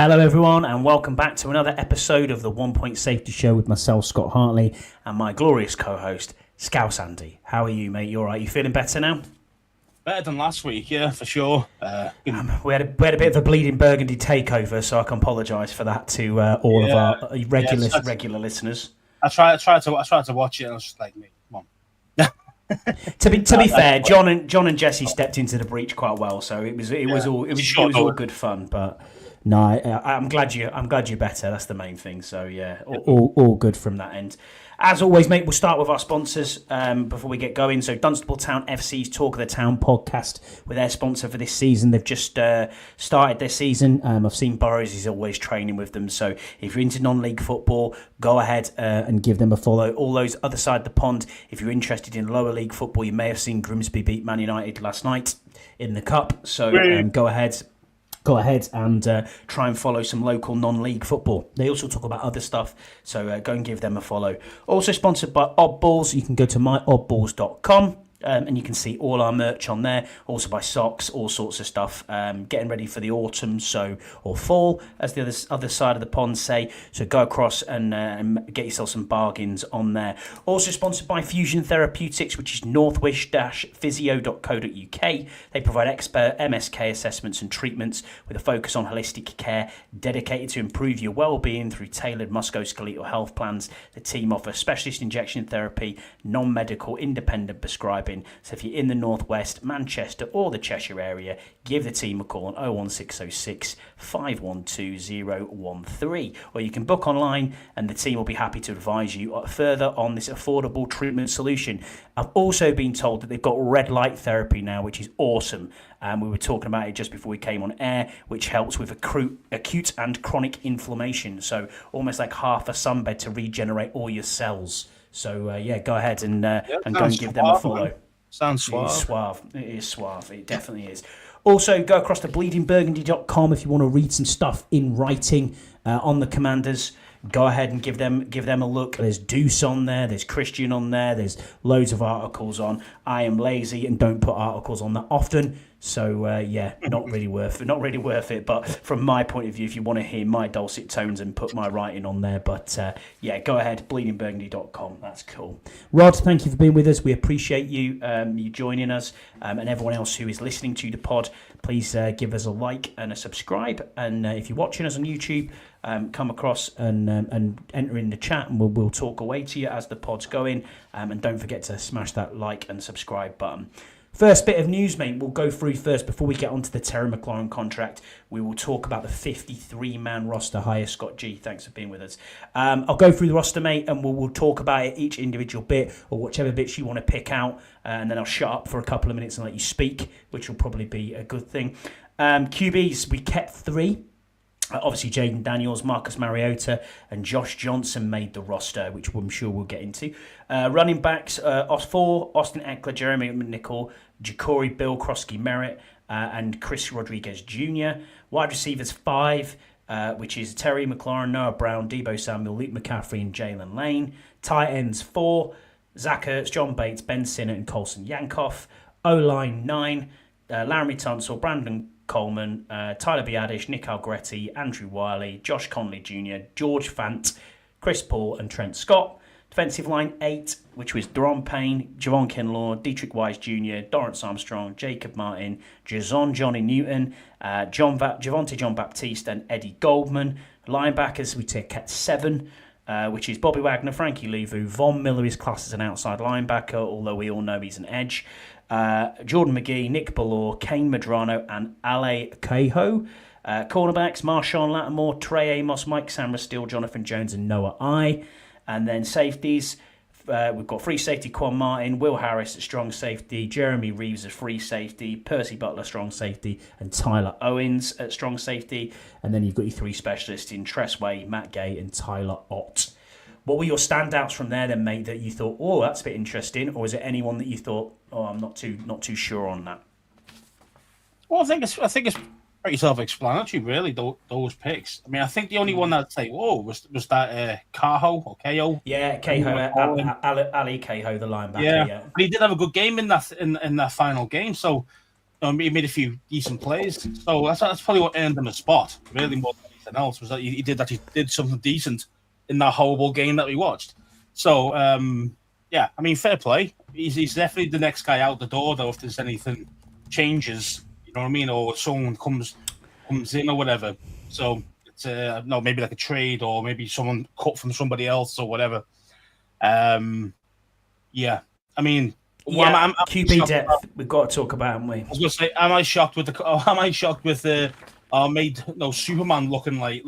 Hello everyone and welcome back to another episode of the 1 Point Safety Show with myself, Scott Hartley, and my glorious co-host, Scouse Andy. How are you, mate? You alright? You feeling better now? Better than last week, yeah, for sure. We had a bit of a bleeding burgundy takeover, so I can apologise for that to all of our regular listeners. I tried to watch it, and I was just like, come on. To be fair, John and Jesse stepped into the breach quite well, so it was all good fun. But no, I'm glad you're better. That's the main thing. So yeah, all good from that end. As always, mate, we'll start with our sponsors before we get going. So Dunstable Town FC's Talk of the Town podcast with their sponsor for this season. They've just started their season. I've seen Burrows is always training with them. So if you're into non-league football, go ahead and give them a follow. All those other side of the pond, if you're interested in lower league football, you may have seen Grimsby beat Man United last night in the Cup. So go ahead and try and follow some local non-league football. They also talk about other stuff, so go and give them a follow. Also sponsored by Oddballs. You can go to myoddballs.com. And you can see all our merch on there. Also by socks, all sorts of stuff. Getting ready for the autumn, or fall, as the other side of the pond say. So go across and get yourself some bargains on there. Also sponsored by Fusion Therapeutics, which is northwish-physio.co.uk. They provide expert MSK assessments and treatments with a focus on holistic care, dedicated to improve your well-being through tailored musculoskeletal health plans. The team offers specialist injection therapy, non-medical, independent prescribing. So if you're in the Northwest, Manchester or the Cheshire area, give the team a call on 01606 512013, or you can book online and the team will be happy to advise you further on this affordable treatment solution. I've also been told that they've got red light therapy now, which is awesome. We were talking about it just before we came on air, which helps with acute and chronic inflammation. So almost like half a sunbed to regenerate all your cells. So, go ahead and go and give them a follow. Man. Sounds suave. It is suave. It definitely is. Also, go across to bleedingburgundy.com if you want to read some stuff in writing on the Commanders. Go ahead and give them a look. There's Deuce on there. There's Christian on there. There's loads of articles on. I am lazy and don't put articles on that often. So, not really worth it. But from my point of view, if you want to hear my dulcet tones and put my writing on there. But, go ahead, bleedingburgundy.com. That's cool. Rod, thank you for being with us. We appreciate you joining us. And everyone else who is listening to the pod, please give us a like and a subscribe. And if you're watching us on YouTube, come across and enter in the chat, and we'll talk away to you as the pod's going. And don't forget to smash that like and subscribe button. First bit of news, mate, we'll go through first before we get onto the Terry McLaurin contract. We will talk about the 53-man roster. Hiya, Scott G. Thanks for being with us. I'll go through the roster, mate, and we'll talk about it, each individual bit, or whichever bits you want to pick out, and then I'll shut up for a couple of minutes and let you speak, which will probably be a good thing. QBs, we kept 3. Obviously, Jaden Daniels, Marcus Mariota, and Josh Johnson made the roster, which I'm sure we'll get into. Running backs, 4, Austin Eckler, Jeremy McNichol, Ja'Cory Bill, Krosky Merritt, and Chris Rodriguez Jr. Wide receivers, 5, which is Terry McLaurin, Noah Brown, Deebo Samuel, Luke McCaffrey, and Jalen Lane. Tight ends, 4, Zach Ertz, John Bates, Ben Sinnott, and Colson Yankoff. O-line, 9, Laramie Tunsil, Brandon Coleman, Tyler Biadasz, Nick Algretti, Andrew Wiley, Josh Conley Jr., George Fant, Chris Paul, and Trent Scott. Defensive line, 8, which was Daron Payne, Javon Kinlaw, Dietrich Wise Jr., Dorrance Armstrong, Jacob Martin, Jason Johnny Newton, Javonte John Baptiste, and Eddie Goldman. Linebackers, we take at 7, which is Bobby Wagner, Frankie Luvu. Von Miller is classed as an outside linebacker, although we all know he's an edge. Jordan McGee, Nick Ballore, Kane Medrano, and Ale Cahoe. Cornerbacks, Marshawn Lattimore, Trey Amos, Mike Samra, Jonathan Jones, and Noah I. And then safeties, we've got free safety Quan Martin, Will Harris at strong safety, Jeremy Reeves at free safety, Percy Butler strong safety, and Tyler Owens at strong safety. And then you've got your 3 specialists in Tress Way, Matt Gay, and Tyler Ott. What were your standouts from there then, mate, that you thought, oh, that's a bit interesting? Or is it anyone that you thought, oh, I'm not too sure on that? Well, I think it's pretty self-explanatory, really, those picks. I mean, I think the only one I'd say, was that Cahoe or Ko? Yeah, Cahoe, Ali Cahoe, the linebacker. Yeah, but he did have a good game in that final game, so he made a few decent plays. So that's probably what earned him a spot, really, more than anything else. Was that he did something decent in that horrible game that we watched. So yeah, I mean, fair play. He's definitely the next guy out the door, though. If there's anything changes, you know what I mean, or someone comes in or whatever. So it's no, maybe like a trade or maybe someone cut from somebody else or whatever. Yeah, I mean, I'm QB depth. We've got to talk about, haven't we? I was going to say, am I shocked with our made Superman looking like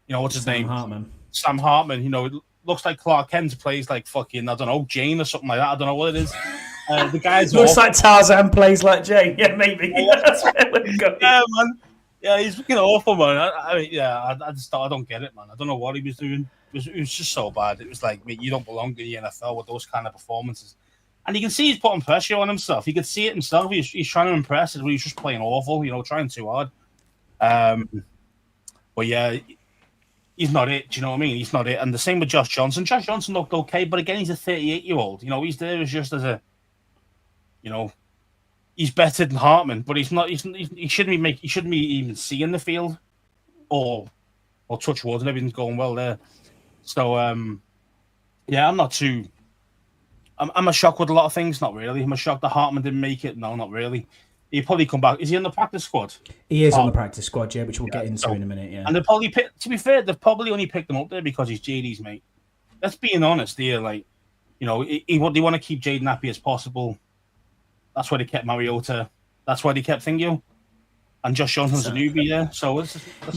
what's his name? Hartman. Sam Hartman. You know, it looks like Clark Kent plays like fucking, I don't know, Jane or something like that. I don't know what it is. The guy's looks like Tarzan plays like Jane. Yeah, maybe. That's where we're going. Yeah, man. Yeah, he's fucking awful, man. I don't get it, man. I don't know what he was doing. It was just so bad. It was like, mate, you don't belong in the NFL with those kind of performances. And you can see he's putting pressure on himself. He could see it himself. He's trying to impress. He's just playing awful, trying too hard. But yeah, he's not it. Do you know what I mean? He's not it. And the same with Josh Johnson. Josh Johnson looked okay, but again, he's a 38-year-old. He's there as just as a, he's better than Hartman, but he's not. He shouldn't be even seeing the field, or touch wood, and everything's going well there. So yeah, I'm not too. I'm a shock with a lot of things. Not really. I'm a shock that Hartman didn't make it. No, not really. He'll probably come back. Is he on the practice squad? He is on the practice squad, yeah, which we'll get into in a minute. Yeah, and they probably to be fair, they've probably only picked him up there because he's JD's mate. Let's being honest here, like they want to keep Jaden happy as possible. That's why they kept Mariota. That's why they kept Thingio. And Josh Johnson's a newbie there. So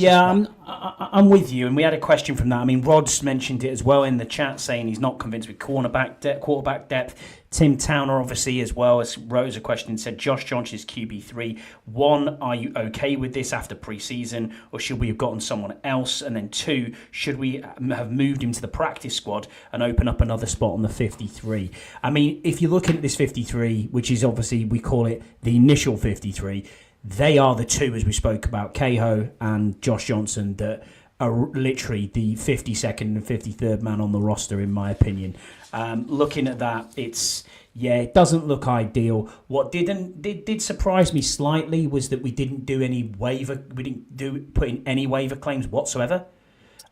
I'm with you. And we had a question from that. I mean, Rod's mentioned it as well in the chat, saying he's not convinced with quarterback depth. Tim Towner, obviously, as well, as wrote a question and said, Josh Johnson is QB3. 1, are you okay with this after preseason, or should we have gotten someone else? And then 2, should we have moved him to the practice squad and open up another spot on the 53? I mean, if you're looking at this 53, which is obviously, we call it the initial 53, they are the two, as we spoke about, Cahill and Josh Johnson, that are literally the 52nd and 53rd man on the roster, in my opinion. Looking at that, it doesn't look ideal. What did surprise me slightly was that we didn't put in any waiver claims whatsoever,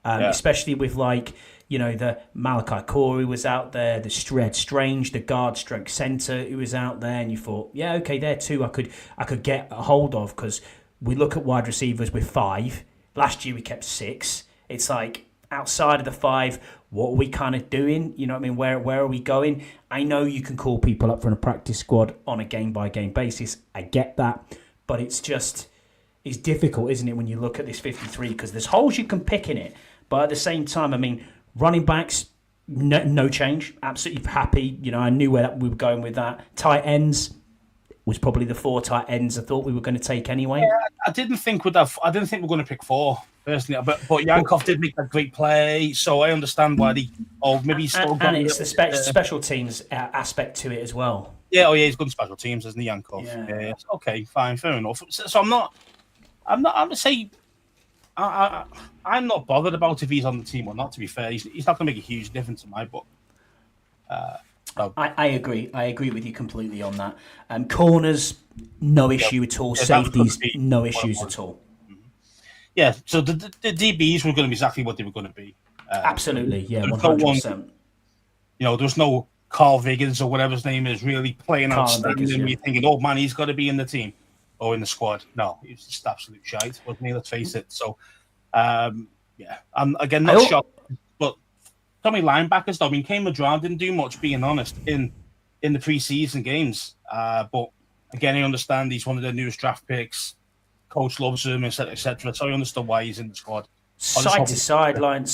especially with the Malachi Corey was out there, the Stred Strange, the guard stroke center who was out there, and you thought, yeah, okay, there too I could get a hold of, because we look at wide receivers with 5. Last year we kept 6. It's like, outside of the 5, what are we kind of doing? You know what I mean? Where are we going? I know you can call people up from a practice squad on a game-by-game basis. I get that. But it's difficult, isn't it, when you look at this 53? Because there's holes you can pick in it. But at the same time, I mean, running backs, no change. Absolutely happy. I knew where we were going with that. Tight ends was probably the 4 tight ends I thought we were going to take anyway. Yeah, I didn't think we're going to pick 4 personally, but Yankov did make that great play, so I understand why maybe he's still and it's the special teams aspect to it as well. Yeah, he's good in special teams, isn't he, Yankov? Yeah. Okay, fine, fair enough. So I'm not saying. I'm not bothered about if he's on the team or not. To be fair, he's not going to make a huge difference in my book. I agree. I agree with you completely on that. Corners, no issue at all. Safeties, no issues at all. Yeah. So the DBs were going to be exactly what they were going to be. Absolutely. Yeah. 100%. There was no Carl Viggins or whatever his name is really playing outstanding. You're thinking, oh man, he's got to be in the team or in the squad. No, he was just absolute shite, wasn't he? Let's face it. So, I'm again not shocked, but Tommy linebackers though. I mean, Kane Madron didn't do much, being honest, in the preseason games. But again, I understand he's one of the newest draft picks. Coach loves him, etc., etc. So I understand why he's in the squad. Side to sideline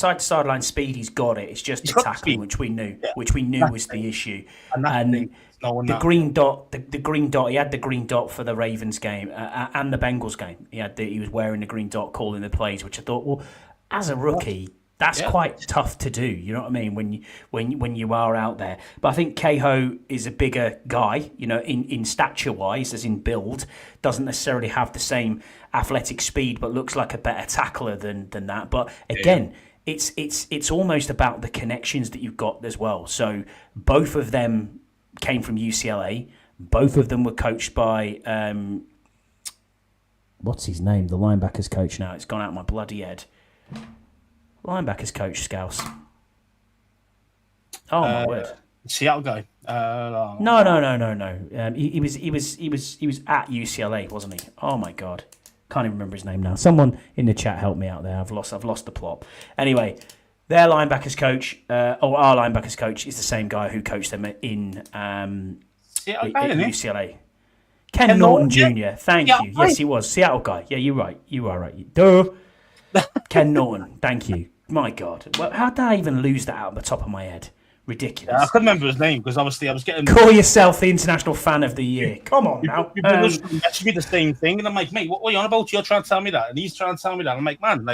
speed, he's got it. It's just the tackling, which we knew was the issue. And the green dot, he had the green dot for the Ravens game and the Bengals game. He was wearing the green dot, calling the plays, which I thought, well, as a rookie, that's quite tough to do. You know what I mean? When you are out there. But I think Kehoe is a bigger guy, in stature wise, as in build, doesn't necessarily have the same athletic speed, but looks like a better tackler than that. But again, it's almost about the connections that you've got as well. So both of them came from UCLA. Both of them were coached by what's his name? The linebackers coach now. It's gone out of my bloody head. Linebackers coach, Scouse. Oh my word! Seattle guy. No. He was at UCLA, wasn't he? Oh my god, can't even remember his name now. Someone in the chat help me out there. I've lost the plot. Anyway, their linebackers coach, our linebackers coach, is the same guy who coached them in UCLA. Ken Norton Jr. Thank you. Yes, he was Seattle guy. Yeah, you're right. You are right. Duh. Ken Norton. Thank you. My God. Well, how did I even lose that out of the top of my head? Ridiculous. I couldn't remember his name because obviously I was getting. Call yourself the International Fan of the Year. Come on now. That should be the same thing. And I'm like, mate, what are you on about? You're trying to tell me that, and he's trying to tell me that. I'm like, man,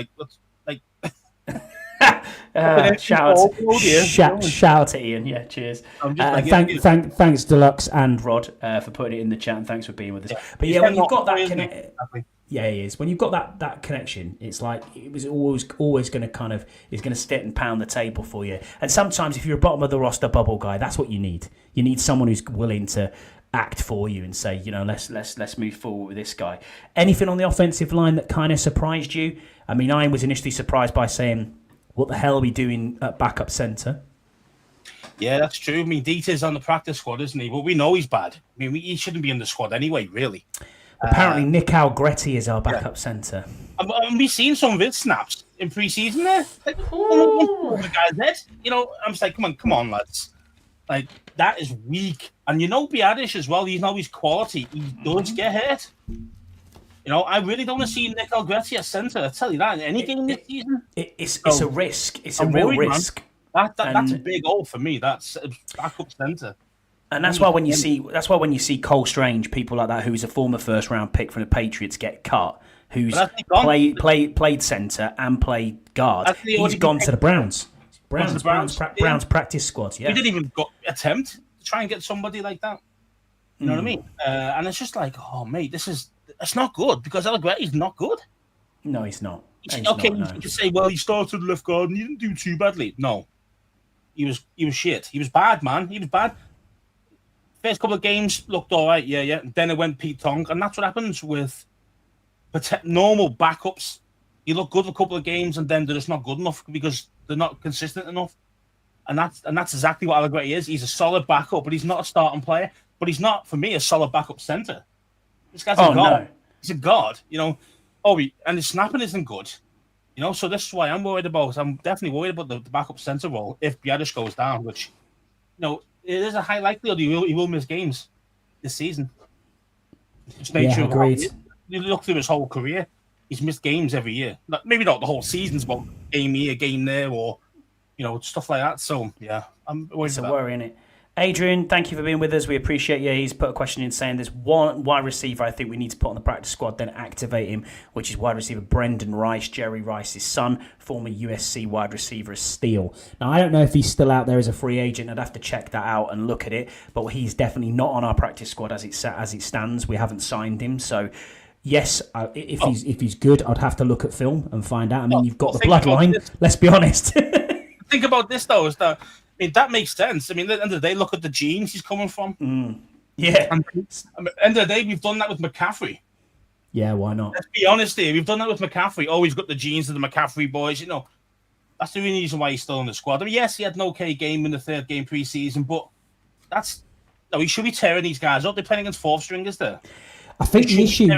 shout out to Ian. Yeah, cheers. Thanks Deluxe and Rod for putting it in the chat, and thanks for being with us. But yeah, when you've got that connection, yeah, he is. When you've got that connection, it's like it was always going to kind of is going to sit and pound the table for you. And sometimes if you're a bottom of the roster bubble guy, that's what you need. You need someone who's willing to act for you and say, let's move forward with this guy. Anything on the offensive line that kind of surprised you? I mean, I was initially surprised by saying, what the hell are we doing at backup centre? Yeah, that's true. I mean, Dieter's on the practice squad, isn't he? But we know he's bad. I mean, he shouldn't be in the squad anyway, really. Apparently, Nick Algretti is our backup centre. And we've seen some of his snaps in pre-season there. Like, the guy's head. I'm just like, come on, lads. Like, that is weak. And Biadish as well, he's now his quality. He does get hurt. I really don't want to see Nick Algretti at centre. I tell you that in any game this season. It's a risk. It's a real risk. That's a big goal for me. That's backup centre. And that's why when you see Cole Strange, people like that, who's a former first round pick from the Patriots, get cut, who's played centre and played guard, he's gone to the Browns. Browns practice squad. Yeah, he didn't even attempt to try and get somebody like that. You know what I mean? And it's just like, oh mate, it's not good because Allegretti's not good. No, he's not. You can say, well, he started left guard and he didn't do too badly. No, he was shit. He was bad, man. He was bad. First couple of games looked all right, yeah. Then it went Pete Tong, and that's what happens with normal backups. You look good for a couple of games, and then they're just not good enough because they're not consistent enough. And that's exactly what Allegretti is. He's a solid backup, but he's not a starting player. But he's not, for me, a solid backup centre. This guy's a god. No. He's a god, and his snapping isn't good. So this is why I'm worried about. I'm definitely worried about the backup centre role if Biadish goes down, which, it is a high likelihood he will miss games this season. Agreed. You look through his whole career, he's missed games every year. Maybe not the whole seasons, but game here, game there, or stuff like that. So yeah, I'm worried. It's a worry, isn't it? Adrian, thank you for being with us. We appreciate you. He's put a question in saying there's one wide receiver I think we need to put on the practice squad, then activate him, which is wide receiver Brendan Rice, Jerry Rice's son, former USC wide receiver Steele. Now, I don't know if he's still out there as a free agent. I'd have to check that out and look at it, but he's definitely not on our practice squad as it stands. We haven't signed him, so yes, if he's good, I'd have to look at film and find out. I mean, you've got the bloodline. Let's be honest. Think about this though, is that that makes sense. I mean, at the end of the day, look at the genes he's coming from. Yeah. And at the end of the day, we've done that with McCaffrey. Yeah, why not? Let's be honest here. We've done that with McCaffrey. Oh, he's got the genes of the McCaffrey boys. That's the reason why he's still in the squad. I mean, yes, he had an okay game in the third game preseason, but he should be tearing these guys up. They're playing against fourth stringers there. I think the issue.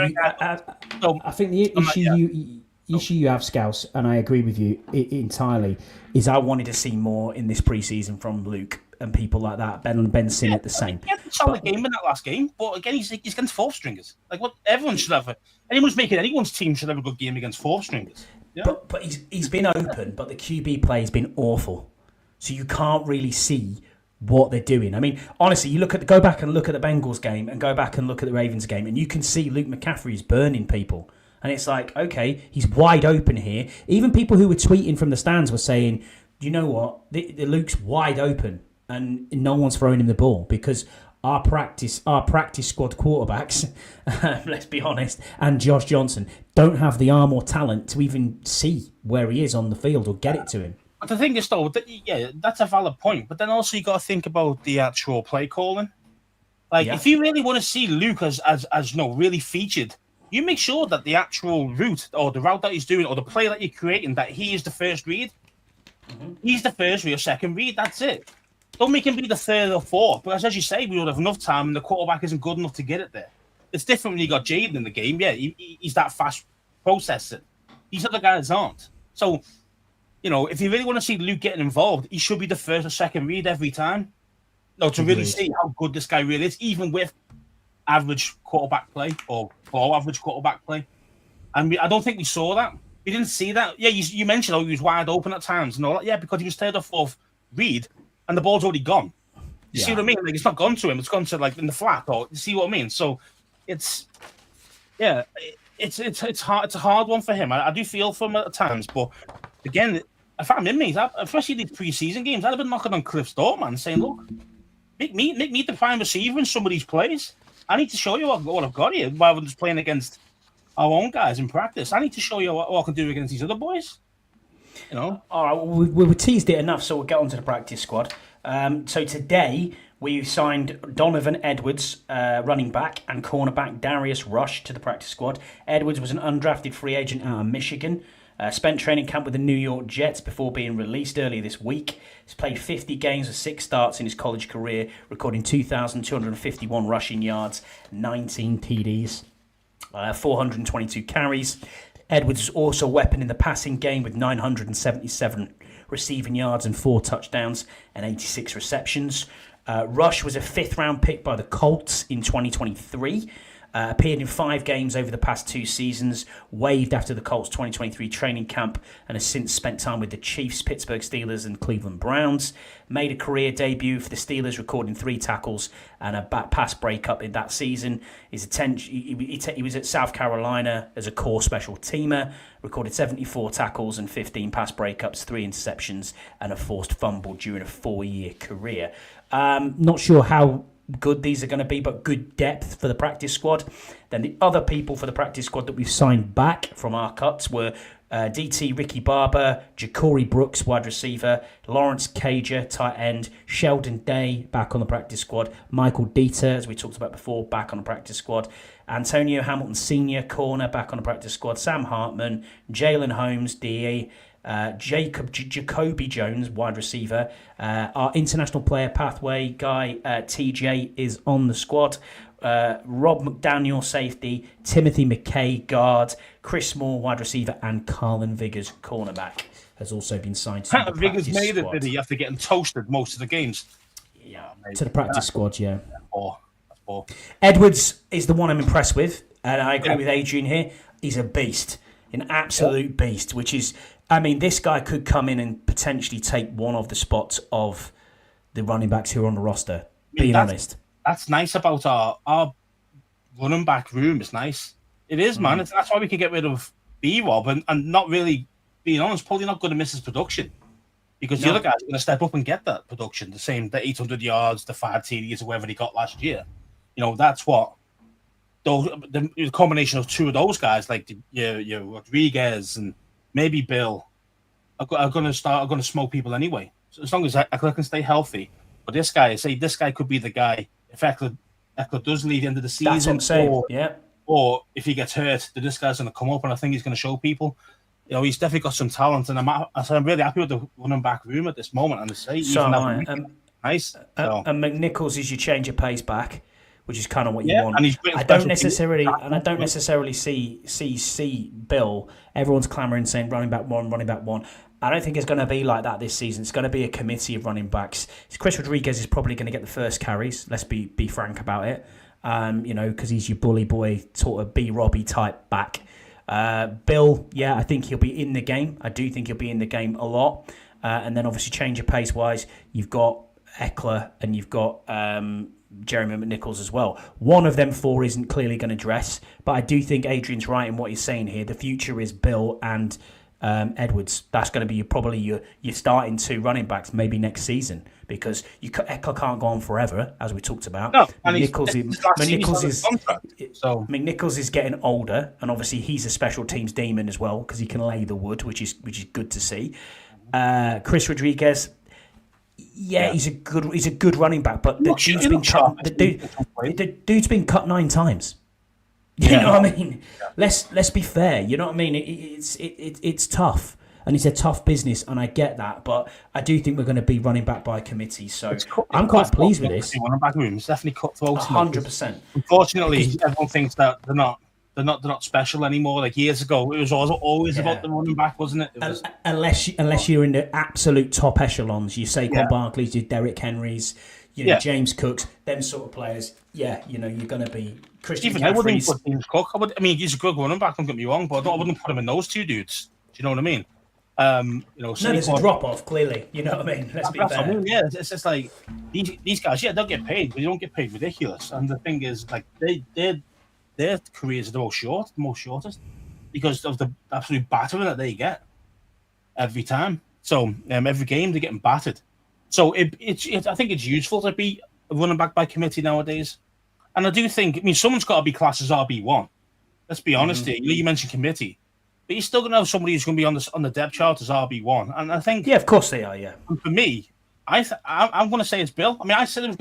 Issue you have, Scouse, and I agree with you entirely, is I wanted to see more in this preseason from Luke and people like that. Ben Sinnott the same. He had a solid game in that last game, but again, he's against fourth stringers. Like what everyone should have. Anyone who's making anyone's team should have a good game against fourth stringers. Yeah? But he's been open, but the QB play has been awful, so you can't really see what they're doing. I mean, honestly, go back and look at the Bengals game and go back and look at the Ravens game, and you can see Luke McCaffrey is burning people. And it's like, okay, he's wide open here. Even people who were tweeting from the stands were saying, you know what, the Luke's wide open and no one's throwing him the ball because our practice squad quarterbacks, let's be honest, and Josh Johnson don't have the arm or talent to even see where he is on the field or get it to him. But the thing is, though, that's a valid point. But then also you got to think about the actual play calling. Like, if you really want to see Luke as really featured, you make sure that the actual route or the route that he's doing or the play that you're creating, that he is the first read. He's the first read or second read. That's it. Don't make him be the third or fourth. But as you say, we would have enough time and the quarterback isn't good enough to get it there. It's different when you got Jaden in the game. Yeah, he's that fast processing. These other guys aren't. So, if you really want to see Luke getting involved, he should be the first or second read every time. No, to really see how good this guy really is, even with average quarterback play or below average quarterback play. And I don't think we saw that. We didn't see that. Yeah, you mentioned he was wide open at times and all that. Yeah, because he was third or fourth read and the ball's already gone. You see what I mean? Like, it's not gone to him. It's gone to, like, in the flat. Or you see what I mean? So it's hard. It's a hard one for him. I do feel for him at times. But again, if I'm in me, especially these preseason games, I'd have been knocking on Cliff's door, man, saying, look, make me the prime receiver in some of these plays. I need to show you what I've got here, rather than just playing against our own guys in practice. I need to show you what I can do against these other boys. All right, well, we teased it enough, so we'll get on to the practice squad. So today we've signed Donovan Edwards, running back, and cornerback Darius Rush to the practice squad. Edwards was an undrafted free agent out of Michigan. Spent training camp with the New York Jets before being released earlier this week. He's played 50 games with 6 starts in his college career, recording 2,251 rushing yards, 19 TDs, 422 carries. Edwards is also a weapon in the passing game with 977 receiving yards and 4 touchdowns and 86 receptions. Rush was a 5th-round pick by the Colts in 2023. Appeared in 5 games over the past 2 seasons, waived after the Colts 2023 training camp, and has since spent time with the Chiefs, Pittsburgh Steelers, and Cleveland Browns. Made a career debut for the Steelers, recording 3 tackles and a pass breakup in that season. He was at South Carolina as a core special teamer, recorded 74 tackles and 15 pass breakups, 3 interceptions, and a forced fumble during a 4-year career. Not sure how good these are going to be, but good depth for the practice squad. Then the other people for the practice squad that we've signed back from our cuts were DT Ricky Barber, Ja'Cory Brooks, wide receiver, Lawrence Cager, tight end, Sheldon Day back on the practice squad, Michael Dieter, as we talked about before, back on the practice squad, Antonio Hamilton Sr., corner, back on the practice squad, Sam Hartman, Jalen Holmes, DE, Jacoby Jones, wide receiver. Our international player pathway guy, TJ, is on the squad. Rob McDaniel, safety. Timothy McKay, guard. Chris Moore, wide receiver. And Carlin Viggers, cornerback, has also been signed to the practice squad. Viggers made it, did he, after getting toasted most of the games? Yeah, to the practice squad, yeah. That's Edwards is the one I'm impressed with. And I agree with Adrian here. He's a beast. An absolute beast, which is... I mean, this guy could come in and potentially take one of the spots of the running backs who are on the roster, being honest. That's nice about our running back room. It's nice. It is, man. That's why we can get rid of B-Rob and not really, being honest, probably not going to miss his production. Because the other guys are going to step up and get that production, the 800 yards, the 5 TDs, or whatever he got last year. That's what the combination of 2 of those guys, like your Rodriguez and maybe Bill, are going to smoke people anyway. So as long as Eckler can stay healthy. But this guy could be the guy if Eckler does leave the end of the season. That's what I'm saying. Or if he gets hurt, this guy's going to come up, and I think he's going to show people. He's definitely got some talent, and I'm really happy with the running back room at this moment. And to say, nice. And McNichols is your change of pace back, which is kind of what you want. And I don't necessarily see Bill. Everyone's clamouring saying running back one. I don't think it's going to be like that this season. It's going to be a committee of running backs. Chris Rodriguez is probably going to get the first carries. Let's be frank about it. Because he's your bully boy, sort of B. Robbie type back. Bill, I think he'll be in the game. I do think he'll be in the game a lot. And then obviously change of pace wise, you've got Eckler and you've got Jeremy McNichols as well. One of them 4 isn't clearly going to dress, but I do think Adrian's right in what he's saying here. The future is Bill and Edwards. That's going to be probably your starting 2 running backs maybe next season, because Eckler can't go on forever, as we talked about. No, McNichols is getting older, and obviously he's a special teams demon as well because he can lay the wood, which is good to see. Chris Rodriguez. He's a good running back, but the dude's been cut 9 times. You know what I mean? Let's be fair. You know what I mean? It's tough, and it's a tough business, and I get that. But I do think we're going to be running back by committee, so I'm quite pleased with this. Running back room, it's definitely cutthroat. 100%. Unfortunately, everyone thinks that they're not special anymore. Like years ago, it was always about the running back, wasn't it? Unless you're in the absolute top echelons, you Saquon Barkley's, your Derrick Henrys, James Cooks, them sort of players. Yeah, you're going to be Christian Even McCaffrey's. I wouldn't put James Cook. He's a good running back. Don't get me wrong, but I wouldn't put him in those two dudes. Do you know what I mean? There's a drop off. Clearly, you know what I mean. Let's be fair. I mean, yeah, it's just like these guys. Yeah, they'll get paid, but they don't get paid ridiculous. And the thing is, like their careers are the most shortest, because of the absolute battering that they get every time. So every game they're getting battered. So I think it's useful to be running back by committee nowadays. And I do think, someone's got to be classed as RB1. Let's be honest here. You mentioned committee, but you're still going to have somebody who's going to be on the depth chart as RB1. And I think, yeah, of course they are. Yeah. And for me, I'm going to say it's Bill. I said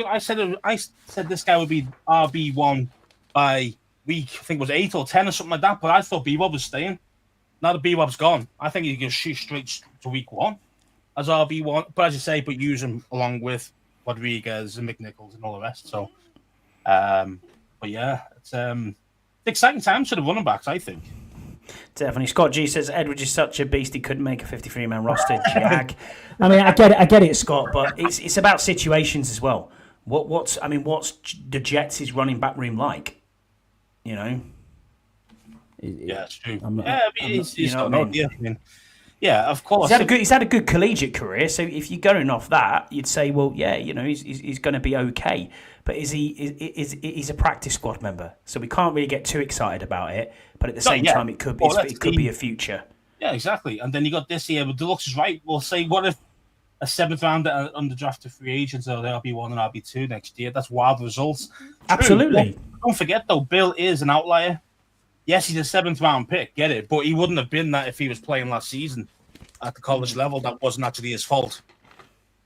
this guy would be RB1 by week, I think it was 8 or 10 or something like that. But I thought B-Wob was staying. Now that B-Wob's gone, I think he can shoot straight to week 1 as RB1. But as you say, use him along with Rodriguez and McNichols and all the rest. So, but yeah, it's exciting times for the running backs, I think. Definitely. Scott G says Edwards is such a beast he couldn't make a 53-man roster. Jag. I get it, Scott, but it's about situations as well. What's the Jets' running back room like? Yeah, it's true. Yeah, of course. He's had a good collegiate career. So if you're going off that, you'd say, well, yeah, he's going to be okay. But he's a practice squad member, so we can't really get too excited about it. But at the same time, it could be a future. Yeah, exactly. And then you got this year. But Deluxe is right. We'll say, what if a 7th rounder undrafted free agents are the RB1 and RB2 next year? That's wild results. Absolutely. Don't forget though, Bill is an outlier. Yes, he's a 7th round pick. Get it? But he wouldn't have been that if he was playing last season at the college level. That wasn't actually his fault.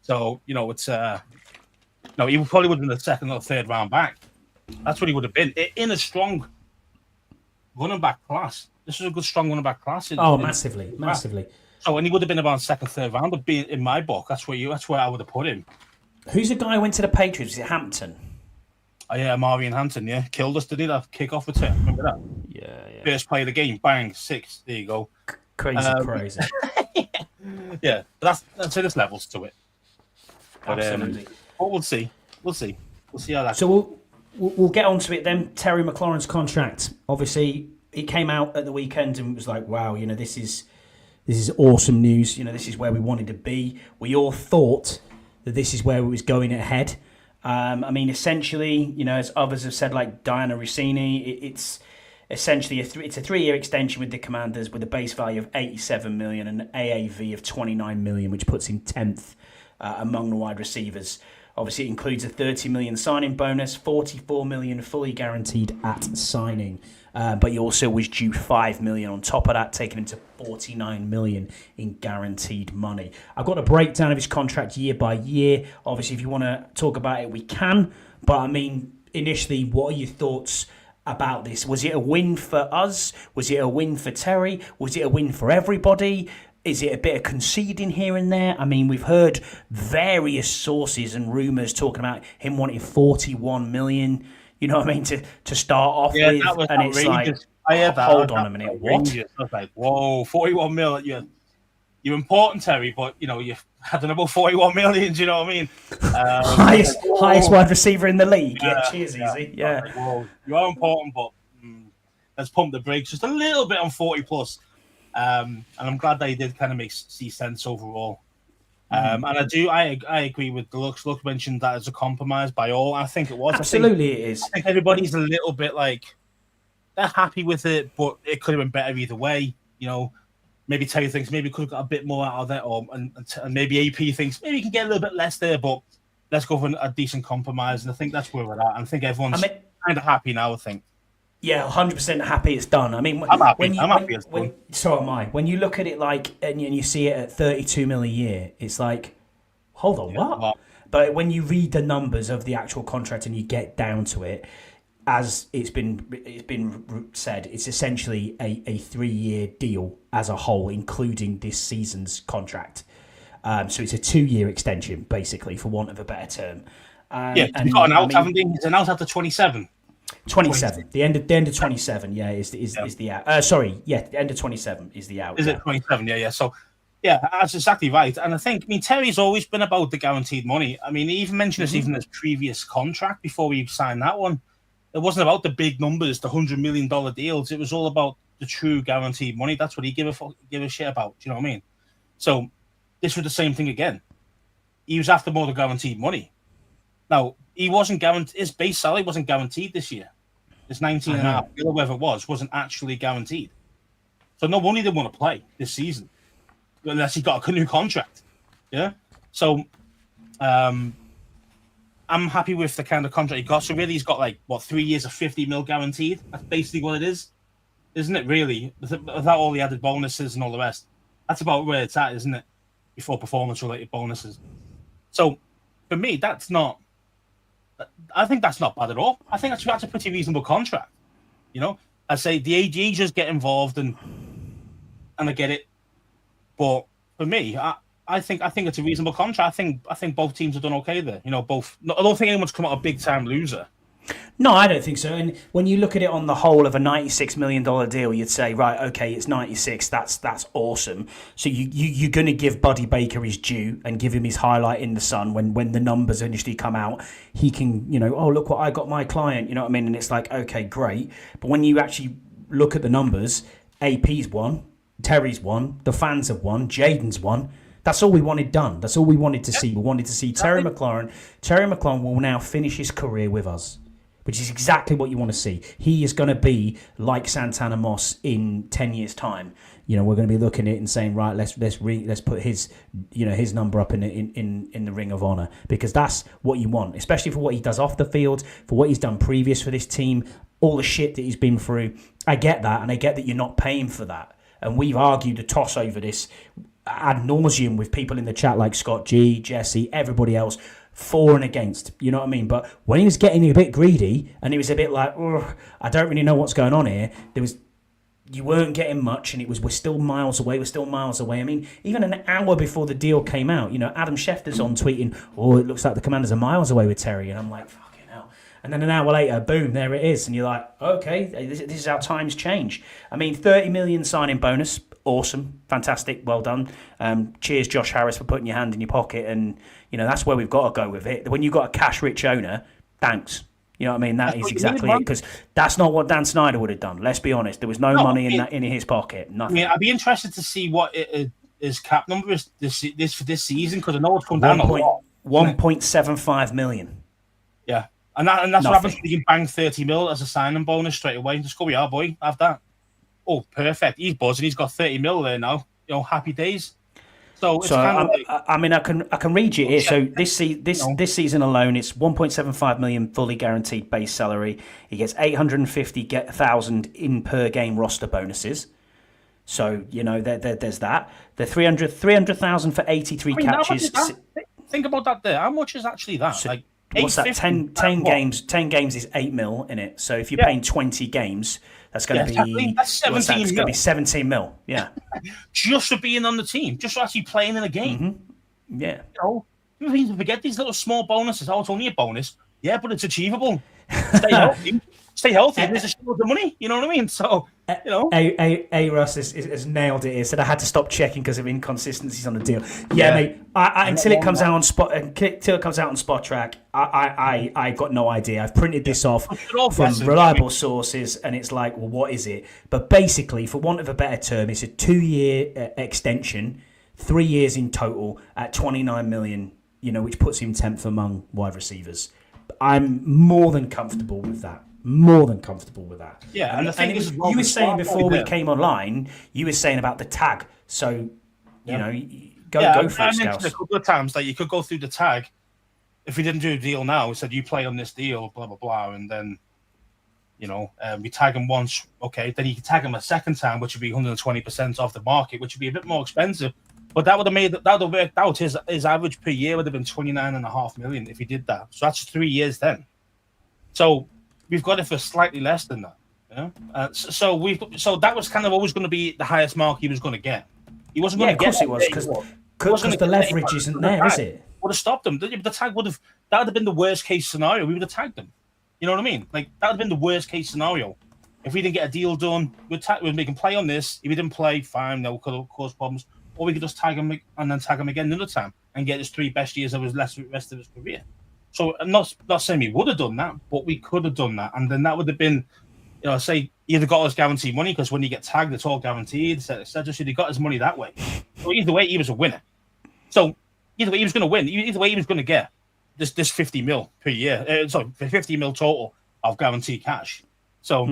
So it's no, he probably would have been the 2nd or 3rd round back. That's what he would have been in a strong running back class. This is a good strong running back class. Massively. So when he would have been about 2nd, 3rd round, but in my book, that's where I would have put him. Who's the guy who went to the Patriots? Is it Hampton? Oh yeah, Marion Hampton. Yeah, killed us. Did he that kick off return? Remember that? Yeah. First play of the game, bang, 6. There you go. Crazy. Yeah, but that's there's levels to it. But, Absolutely. But we'll see. We'll see how that. So we'll get onto it then. Terry McLaurin's contract. Obviously, it came out at the weekend and it was like, wow, this is awesome news. This is where we wanted to be. We all thought that this is where it was going ahead. Essentially, as others have said, like Diana Rossini, it's essentially it's a 3-year extension with the Commanders with a base value of $87 million and an AAV of $29 million, which puts him 10th among the wide receivers. Obviously, it includes a $30 million signing bonus, $44 million fully guaranteed at signing. But he also was due $5 million on top of that, taking him to $49 million in guaranteed money. I've got a breakdown of his contract year by year. Obviously, if you want to talk about it, we can. But initially, what are your thoughts about this? Was it a win for us? Was it a win for Terry? Was it a win for everybody? Is it a bit of conceding here and there? We've heard various sources and rumours talking about him wanting $41 million. You know what I mean? To start off with, and outrageous. It's like, I heard that. Hold on a minute, what? I was like, whoa, $41 million. You're important, Terry, but you had about $41 million. Do you know what I mean? Highest wide receiver in the league. Yeah, cheers, easy. Yeah, like, whoa, you are important, but let's pump the brakes just a little bit on 40 plus. And I'm glad that he did kind of see sense overall. And I agree with Deluxe. Luke mentioned that as a compromise by all. I think it was. Absolutely, it is. I think everybody's a little bit like they're happy with it, but it could have been better either way. Maybe Terry thinks maybe could have got a bit more out of it, and maybe AP thinks maybe you can get a little bit less there, but let's go for a decent compromise. And I think that's where we're at. And I think everyone's kind of happy now. I think. Yeah, 100% happy it's done. I'm happy. I'm happy it's done. So am I. When you look at it and you see it at $32 million a year, it's like, hold on, what? But when you read the numbers of the actual contract and you get down to it, as it's been said, it's essentially a 3-year deal as a whole, including this season's contract. So it's a 2-year extension, basically, for want of a better term. He's got an out, haven't he? He's an out after 27. 27. The end of 27, is the out. The end of 27 is the out. Is it 27? Yeah. So, that's exactly right. And I mean, Terry's always been about the guaranteed money. I mean, he even mentioned this even in his previous contract before we signed that one. It wasn't about the big numbers, the $100 million deals. It was all about the true guaranteed money. That's what he give a shit about. Do you know what I mean? So this was the same thing again. He was after more the guaranteed money. Now, he wasn't guaranteed. His base salary wasn't guaranteed this year. His 19.5, or whatever it was, wasn't actually guaranteed. So no wonder he didn't want to play this season unless he got a new contract. Yeah. So, I'm happy with the kind of contract he got. So really, he's got 3 years of 50 mil guaranteed. That's basically what it is, isn't it? Really, without all the added bonuses and all the rest, that's about where it's at, isn't it? Before performance-related bonuses. So, for me, that's not. I think that's not bad at all. I think that's a pretty reasonable contract. You know, I say the agents get involved and I get it, but for me, I think it's a reasonable contract. I think both teams have done okay there. You know, both. I don't think anyone's come out a big time loser. No, I don't think so. And when you look at it on the whole of a $96 million deal, you'd say, right, okay, it's 96. That's awesome. So you're going to give Buddy Baker his due and give him his highlight in the sun when the numbers initially come out. He can, oh, look what I got my client. You know what I mean? And it's like, okay, great. But when you actually look at the numbers, AP's won, Terry's won, the fans have won, Jaden's won. That's all we wanted done. That's all we wanted to see. We wanted to see Terry McLaurin. Terry McLaurin will now finish his career with us, which is exactly what you want to see. He is going to be like Santana Moss in 10 years' time. We're going to be looking at it and saying, right, let's put his his number up in the Ring of Honor, because that's what you want, especially for what he does off the field, for what he's done previous for this team, all the shit that he's been through. I get that, and I get that you're not paying for that. And we've argued a toss over this ad nauseum with people in the chat like Scott G, Jesse, everybody else, for and against, you know what I mean? But when he was getting a bit greedy and he was a bit like, I don't really know what's going on here, you weren't getting much, and we're still miles away. I mean, even an hour before the deal came out, Adam Schefter's on tweeting, it looks like the Commanders are miles away with Terry, and I'm like, fucking hell. And then an hour later, boom, there it is, and you're like, okay, this is how times change. I mean, 30 million signing bonus, awesome, fantastic, well done. Cheers, Josh Harris, for putting your hand in your pocket, and that's where we've got to go with it. When you've got a cash-rich owner, thanks. You know what I mean? That is exactly it, because that's not what Dan Snyder would have done. Let's be honest. There was no money in his pocket. Nothing. I'd be interested to see what his cap number is for this season, because I know it's come down a lot. 1.75 million. Yeah, and that's what happens when you can bang 30 mil as a signing bonus straight away. Just go, we are, boy, have that. Oh, perfect. He's buzzing. He's got 30 mil there now. Happy days. So it's kind of I can read you here. So this season alone, it's 1.75 million fully guaranteed base salary. He gets 850,000 in per game roster bonuses. So there's that. The 300,000 for 83 catches. Think about that there. How much is actually that? So, what's that? 10 games. 10 games is 8 mil in it. So if you're paying 20 games, that's going to be that's 17 mil. It's going to be 17 mil. Yeah. Just for being on the team, just for actually playing in a game. Mm-hmm. Yeah. You need to forget these little small bonuses. Oh, it's only a bonus. Yeah, but it's achievable. Stay healthy. Stay healthy. There's a shield of money. You know what I mean? So, Russ has nailed it. He said I had to stop checking because of inconsistencies on the deal. Yeah, mate. Until it comes out on Spot Track, I got no idea. I've printed this off from reliable sources, and it's like, well, what is it? But basically, for want of a better term, it's a 2-year extension, 3 years in total at 29 million. Which puts him 10th among wide receivers. I'm more than comfortable with that. Yeah, and the thing is, you were saying before we came online, you were saying about the tag. So, go for it, Scouse. A couple of times that you could go through the tag. If we didn't do a deal now, we said you play on this deal, blah blah blah, and then, we tag him once. Okay, then you can tag him a second time, which would be 120% off the market, which would be a bit more expensive. But that would have worked out. His average per year would have been 29.5 million if he did that. So that's 3 years then. So we've got it for slightly less than that. Yeah. So that was kind of always going to be the highest mark he was going to get. He wasn't going to get. Of course it was, because the leverage isn't there, is it? Would have stopped him. The tag that would have been the worst case scenario. We would have tagged him. You know what I mean? Like that would have been the worst case scenario. If we didn't get a deal done, we'd make him play on this. If he didn't play, fine, that would cause problems. Or we could just tag him and then tag him again another time and get his 3 best years of his rest of his career. So I'm not saying we would have done that, but we could have done that, and then that would have been, say either got us guaranteed money, because when you get tagged, it's all guaranteed, etc. So he got his money that way. So either way, he was a winner. So either way, he was going to win. Either way, he was going to get this 50 mil per year. 50 mil total of guaranteed cash. So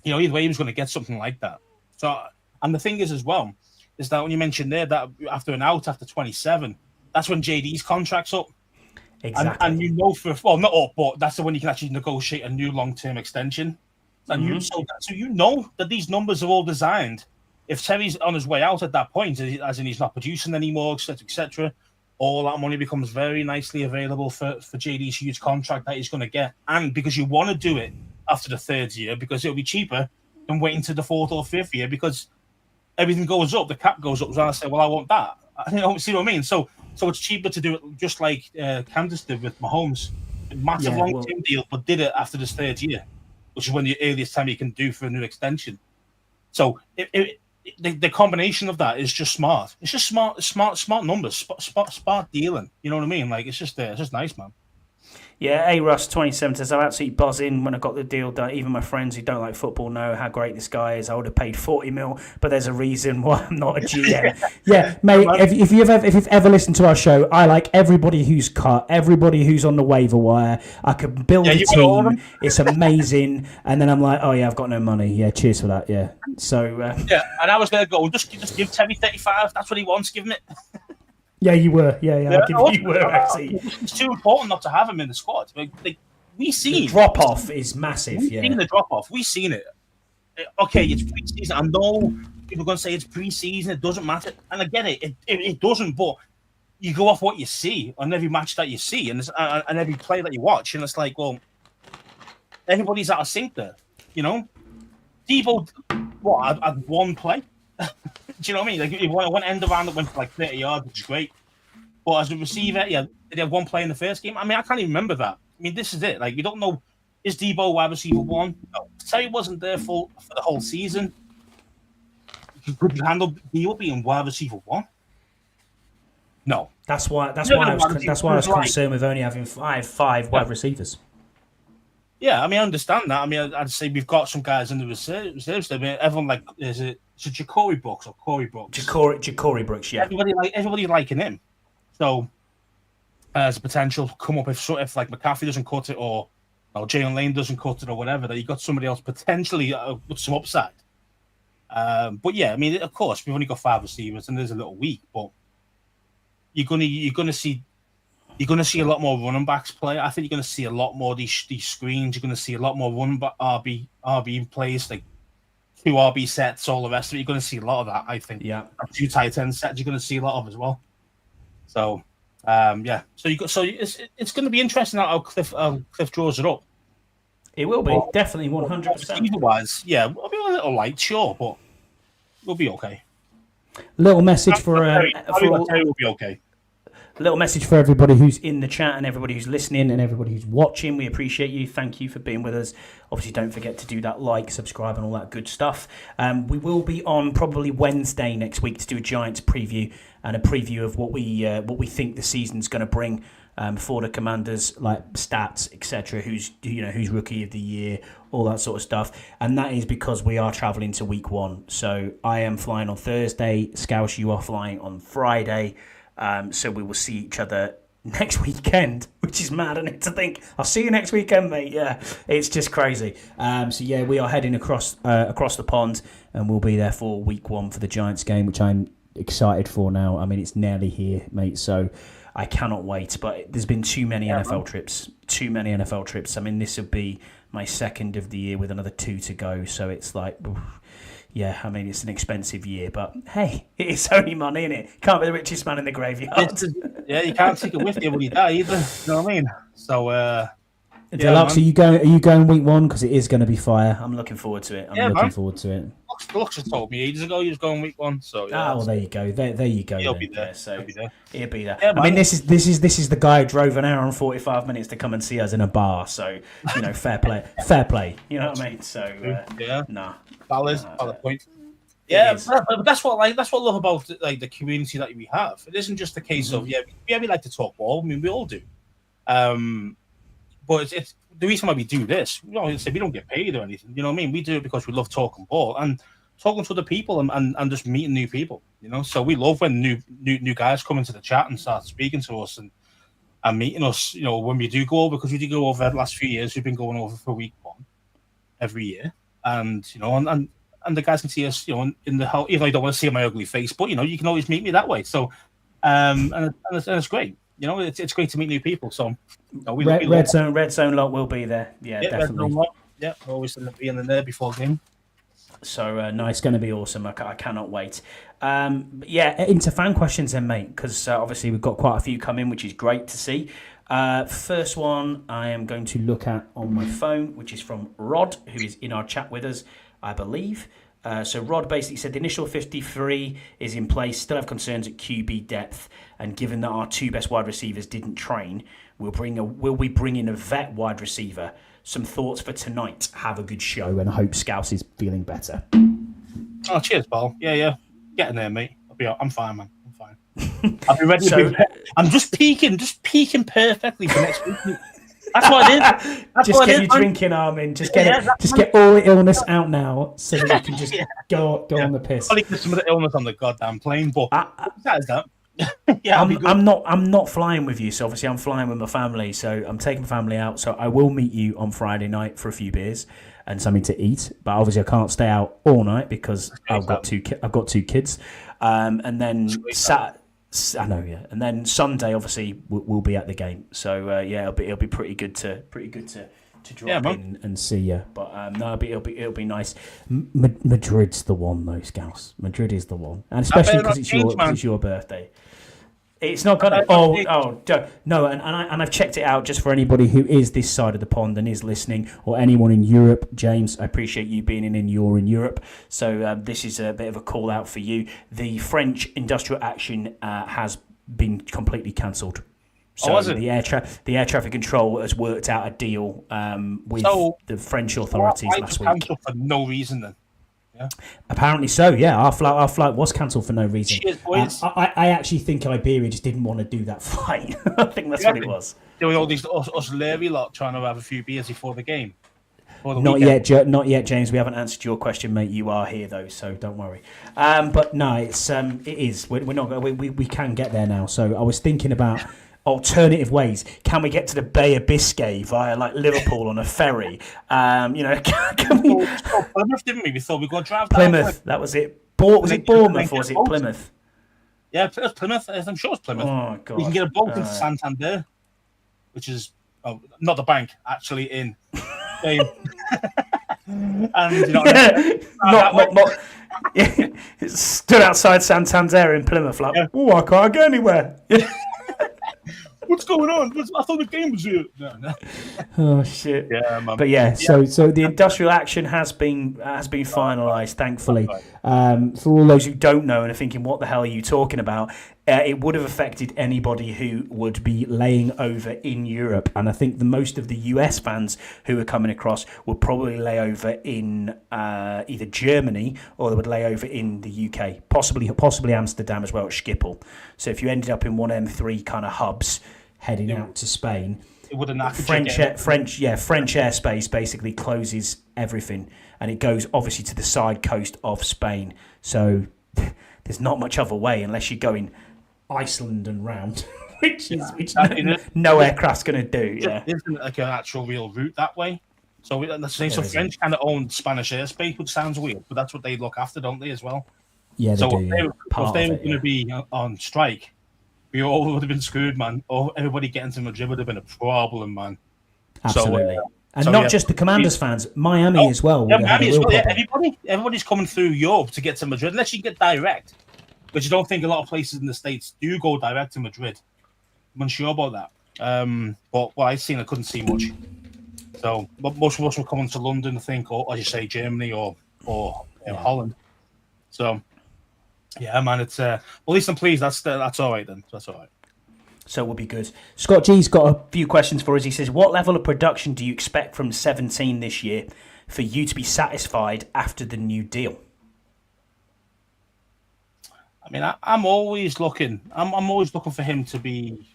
either way, he was going to get something like that. So, and the thing is as well, is that when you mentioned there that after 27, that's when JD's contract's up. Exactly. And not up, but that's the one you can actually negotiate a new long-term extension. And so you know that these numbers are all designed. If Terry's on his way out at that point, as in he's not producing anymore, etc., all that money becomes very nicely available for JD's huge contract that he's going to get. And because you want to do it after the 3rd year, because it'll be cheaper than waiting to the 4th or 5th year, because everything goes up, the cap goes up. So I say, well, I want that. See what I mean? So it's cheaper to do it just like Candace did with Mahomes. Massive long-term deal, but did it after this 3rd year, which is when the earliest time you can do for a new extension. So the combination of that is just smart. It's just smart numbers, smart dealing. You know what I mean? Like it's just nice, man. Yeah, Russ 27 says, I'm absolutely buzzing when I got the deal done. Even my friends who don't like football know how great this guy is. I would have paid 40 mil, but there's a reason why I'm not a GM. Yeah, mate, if you've ever listened to our show, I like everybody who's cut, everybody who's on the waiver wire. I could build a team. It's amazing. And then I'm like, oh, yeah, I've got no money. Yeah, cheers for that. Yeah. So. And I was going to go, just give Terry 35. That's what he wants. Give him it. Yeah, you were. Yeah. You were, actually. It's too important not to have him in the squad. We've seen... The drop-off is massive, We've seen the drop-off. We've seen it. Okay, it's pre-season. I know people are going to say it's pre-season. It doesn't matter. And I get it. It doesn't, but you go off what you see on every match that you see and every play that you watch, and it's like, well, everybody's out of sync there, Debo, had one play? Do you know what I mean? Like, one end around that went for like 30 yards, which is great. But as a receiver, did he have one play in the first game? I mean, I can't even remember that. I mean, this is it. Like, you don't know, is Debo wide receiver 1? No. Terry wasn't there for the whole season. Could you handle Debo being wide receiver 1? No. That's why I was concerned with only having five wide receivers. Yeah, I mean, I understand that. I mean, I'd say we've got some guys in the reserves. I mean, everyone is it Ja'Cory Brooks or Corey Brooks? Ja'Cory Brooks, yeah. Everybody liking him. So, as a potential come up if like McCaffrey doesn't cut it or Jalen Lane doesn't cut it or whatever, that you got somebody else potentially with some upside. But yeah, I mean, of course, we've only got 5 receivers and there's a little weak, but you're gonna see a lot more running backs play. I think you're gonna see a lot more these screens. You're gonna see a lot more run RB plays, like 2 RB sets, all the rest of it. You're gonna see a lot of that. I think. Yeah. 2 tight end sets. You're gonna see a lot of as well. So, yeah. So it's gonna be interesting how Cliff draws it up. It will be definitely 100%. Otherwise, yeah, we'll be a little light, sure, but we'll be okay. Little message for Terry will be okay. Little message for everybody who's in the chat and everybody who's listening and everybody who's watching. We appreciate you. Thank you for being with us. Obviously, don't forget to do that like, subscribe, and all that good stuff. We will be on probably Wednesday next week to do a Giants preview and a preview of what we think the season's going to bring for the Commanders, like stats, etc. Who's rookie of the year, all that sort of stuff. And that is because we are travelling to week 1. So I am flying on Thursday. Scouse, you are flying on Friday. So we will see each other next weekend, which is mad, isn't it, to think I'll see you next weekend, mate. Yeah, it's just crazy. So yeah, we are heading across the pond, and we'll be there for week 1 for the Giants game, which I'm excited for now. I mean, it's nearly here, mate. So I cannot wait. But there's been too many NFL trips. I mean, this will be my 2nd of the year with another 2 to go. So it's like. Yeah, I mean, it's an expensive year, but hey, it's only money, innit? Can't be the richest man in the graveyard. Yeah, you can't take it with you when you die either. You know what I mean? So, Deluxe, are you going week 1? Because it is going to be fire. I'm looking forward to it. Looking forward to it. Deluxe has told me ages ago he was going week 1. So well, there you go. There you go. He'll then. be there. Yeah, so he'll be there. He'll be there. Yeah, I mean, this is the guy who drove an hour and 45 minutes to come and see us in a bar. So fair play. You know what I mean? So nah. Valid point. Yeah, but that's what I love about the community that we have. It isn't just a case of we like to talk ball. I mean, we all do. But it's the reason why we do this. We don't get paid or anything. You know what I mean? We do it because we love talking ball and talking to other people and just meeting new people. So we love when new guys come into the chat and start speaking to us and meeting us. When we do go over, because we do go over the last few years, we've been going over for week 1 every year, and the guys can see us, in the whole. Even though I don't want to see my ugly face, but you can always meet me that way. So, and it's great. It's great to meet new people. So, Red Zone lot will be there. Yeah, definitely. Yeah, always be in there before game. So no, it's going to be awesome. I cannot wait. Into fan questions then, mate, because obviously we've got quite a few come in, which is great to see. First one I am going to look at on my phone, which is from Rod, who is in our chat with us, I believe. So Rod basically said the initial 53 is in place, still have concerns at QB depth, and given that our 2 best wide receivers didn't train, will we bring in a vet wide receiver? Some thoughts for tonight. Have a good show, and I hope Scouse is feeling better. Oh, cheers, Paul. Yeah. Get in there, mate. I'm fine, man. I'm fine. I'll be ready. I'm just peaking perfectly for next week. That's what it is. Just get your drinking arm in. Just get all the illness out now, so that you can just go on the piss. Probably get some of the illness on the goddamn plane, but besides that. I'm not flying with you, so obviously I'm flying with my family, so I'm taking my family out, so I will meet you on Friday night for a few beers and something to eat, but obviously I can't stay out all night because I've got two kids, and then and then Sunday obviously we'll be at the game, so it'll be pretty good to drop in and see you. But it'll be nice. Madrid's the one, though, Scouse. Madrid is the one, and especially because it's your birthday. It's not gonna. No, and I've checked it out just for anybody who is this side of the pond and is listening, or anyone in Europe. James, I appreciate you being you're in Europe, so this is a bit of a call out for you. The French industrial action has been completely cancelled. So the air traffic control has worked out a deal with the French authorities last week. Cancelled for no reason then. Yeah. Apparently so. Yeah, our flight was cancelled for no reason. Cheers, boys. I actually think Iberia just didn't want to do that flight. I think that's what it was. There were all these us Larry lot trying to have a few beers before the game. Not yet, James. We haven't answered your question, mate. You are here though, so don't worry. But no, it is. We're not. We can get there now. So I was thinking about alternative ways. Can we get to the Bay of Biscay via Liverpool on a ferry? Can we? Plymouth, didn't we? We thought we got to drive. Plymouth. That was it. Was it Bournemouth or was it Plymouth? Yeah, it was Plymouth. I'm sure it's Plymouth. Oh god. You can get a boat into Santander, which is not the bank, actually in. And stood outside Santander in Plymouth, I can't get anywhere. What's going on? I thought the game was here. No. Oh shit! Yeah, man. But so the industrial action has been finalised, thankfully. For all those who don't know and are thinking, "What the hell are you talking about?" It would have affected anybody who would be laying over in Europe, and I think the most of the US fans who are coming across would probably lay over in either Germany or they would lay over in the UK, possibly Amsterdam as well at Schiphol. So if you ended up in one of them 3 kind of hubs heading out to Spain, it would have French airspace basically closes everything, and it goes obviously to the side coast of Spain. So there's not much other way unless you're going Iceland and round, which no aircraft's going to do. Yeah, there isn't like an actual real route that way. So French kind of own Spanish airspace, which sounds weird, but that's what they look after, don't they, as well? Yeah, they do. If they were going to be on strike, we all would have been screwed, man. Or everybody getting to Madrid would have been a problem, man. Absolutely. And not just the Commanders fans, Miami as well. Yeah, Miami as well. Yeah, everybody's coming through Europe to get to Madrid, unless you get direct, which I don't think a lot of places in the States do go direct to Madrid. I'm unsure about that. But what I've seen, I couldn't see much. So, but most of us were coming to London, I think, or as you say, Germany or Holland. So, yeah, man, it's well, at least I'm pleased. That's all right then. That's all right. So we'll be good. Scott G's got a few questions for us. He says, what level of production do you expect from 17 this year for you to be satisfied after the new deal? I mean, I'm always looking. I'm always looking for him to be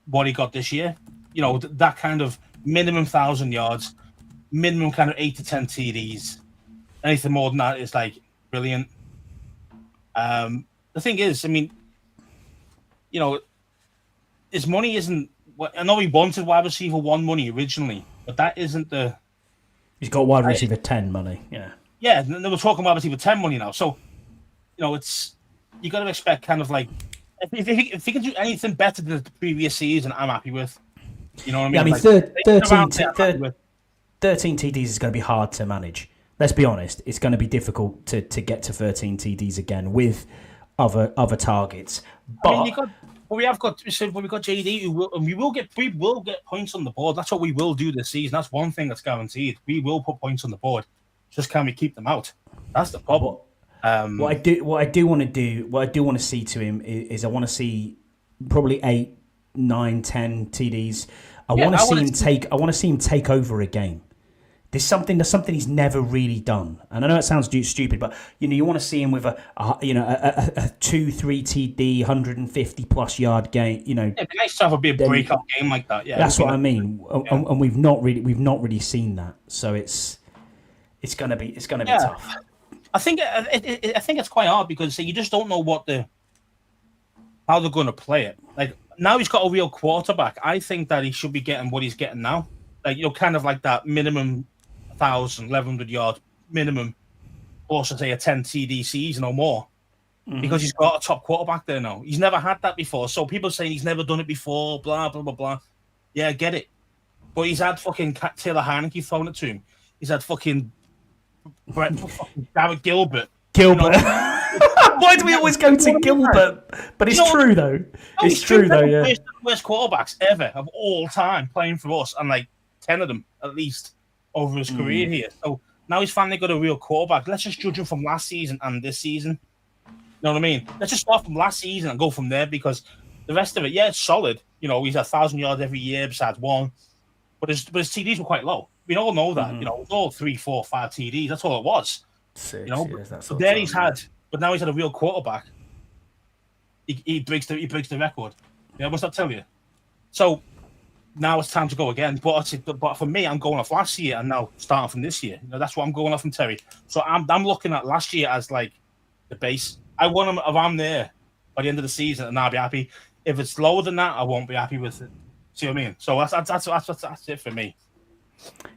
what he got this year. You know, that kind of minimum 1,000 yards, minimum kind of 8 to 10 TDs. Anything more than that is like brilliant. The thing is, I mean, you know, his money isn't. I know he wanted wide receiver 1 money originally, but that isn't the. He's got wide receiver 10 money. Yeah. Yeah, they were talking wide receiver 10 money now. So, you know, you got to expect kind of like if he can do anything better than the previous season, I'm happy with. You know what I mean? Yeah, I mean, like, 13 TDs is going to be hard to manage. Let's be honest; it's going to be difficult to get to 13 TDs again with other targets. But I mean, we've got JD we will get points on the board. That's what we will do this season. That's one thing that's guaranteed. We will put points on the board. Just can we keep them out? That's the problem. What I do want to see to him is I want to see probably 8, 9, 10 TDs. I want to see him take over a game. There's something he's never really done, and I know it sounds stupid, but you want to see him with a 2-3 TD 150 plus yard game. It'd be nice to have a big breakout game like that. Yeah, that's what I mean, and we've not really seen that. So it's gonna be tough. I think it's quite hard because you just don't know how they're going to play it. Like now he's got a real quarterback. I think that he should be getting what he's getting now. Like kind of like that minimum 1,000, 1,100 yard minimum, plus say a 10 TD season or more, because he's got a top quarterback there now. He's never had that before. So people saying he's never done it before, blah blah blah blah. Yeah, I get it. But he's had fucking Taylor Heineke thrown it to him. He's had fucking Garrett Gilbert. Why do we always go to Gilbert? But it's true though. It's true though. Yeah. Worst quarterbacks ever of all time playing for us, and like 10 of them at least over his career here. So now he's finally got a real quarterback. Let's just judge him from last season and this season. You know what I mean? Let's just start from last season and go from there, because the rest of it, yeah, it's solid. You know, he's 1,000 yards every year besides one, but his TDs were quite low. We all know that. You know, it was all 3, 4, 5 TDs. That's all it was. 6, but there he's had. But now he's had a real quarterback. He breaks the record. Yeah, what's that tell you? So now it's time to go again. But for me, I'm going off last year and now starting from this year. You know, that's what I'm going off from Terry. So I'm looking at last year as like the base. I want him around there by the end of the season, and I'll be happy. If it's lower than that, I won't be happy with it. See what I mean? So that's it for me.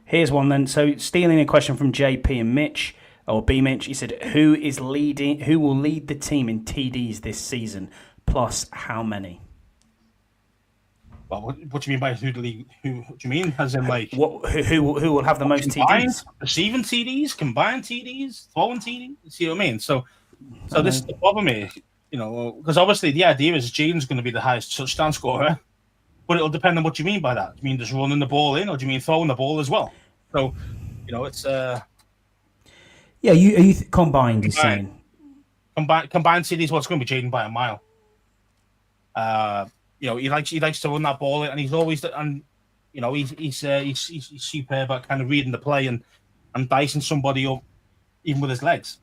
Here's one then. So stealing a question from JP and Mitch. Or B Mitch, he said, who will lead the team in TDs this season, plus how many? Well, what do you mean by who do you mean? As in like who will have the most TDs? Receiving TDs, combined TDs, throwing TDs. See what I mean? So this is the problem here, you know, because obviously the idea is Jaden's going to be the highest touchdown scorer, but it'll depend on what you mean by that. Do you mean just running the ball in, or do you mean throwing the ball as well? So, you know, it's yeah, you combined, you're saying. Combined TDs, what's going to be Jaden by a mile. You know, he likes to run that ball, and he's always, and you know, he's superb at kind of reading the play and dicing somebody up, even with his legs.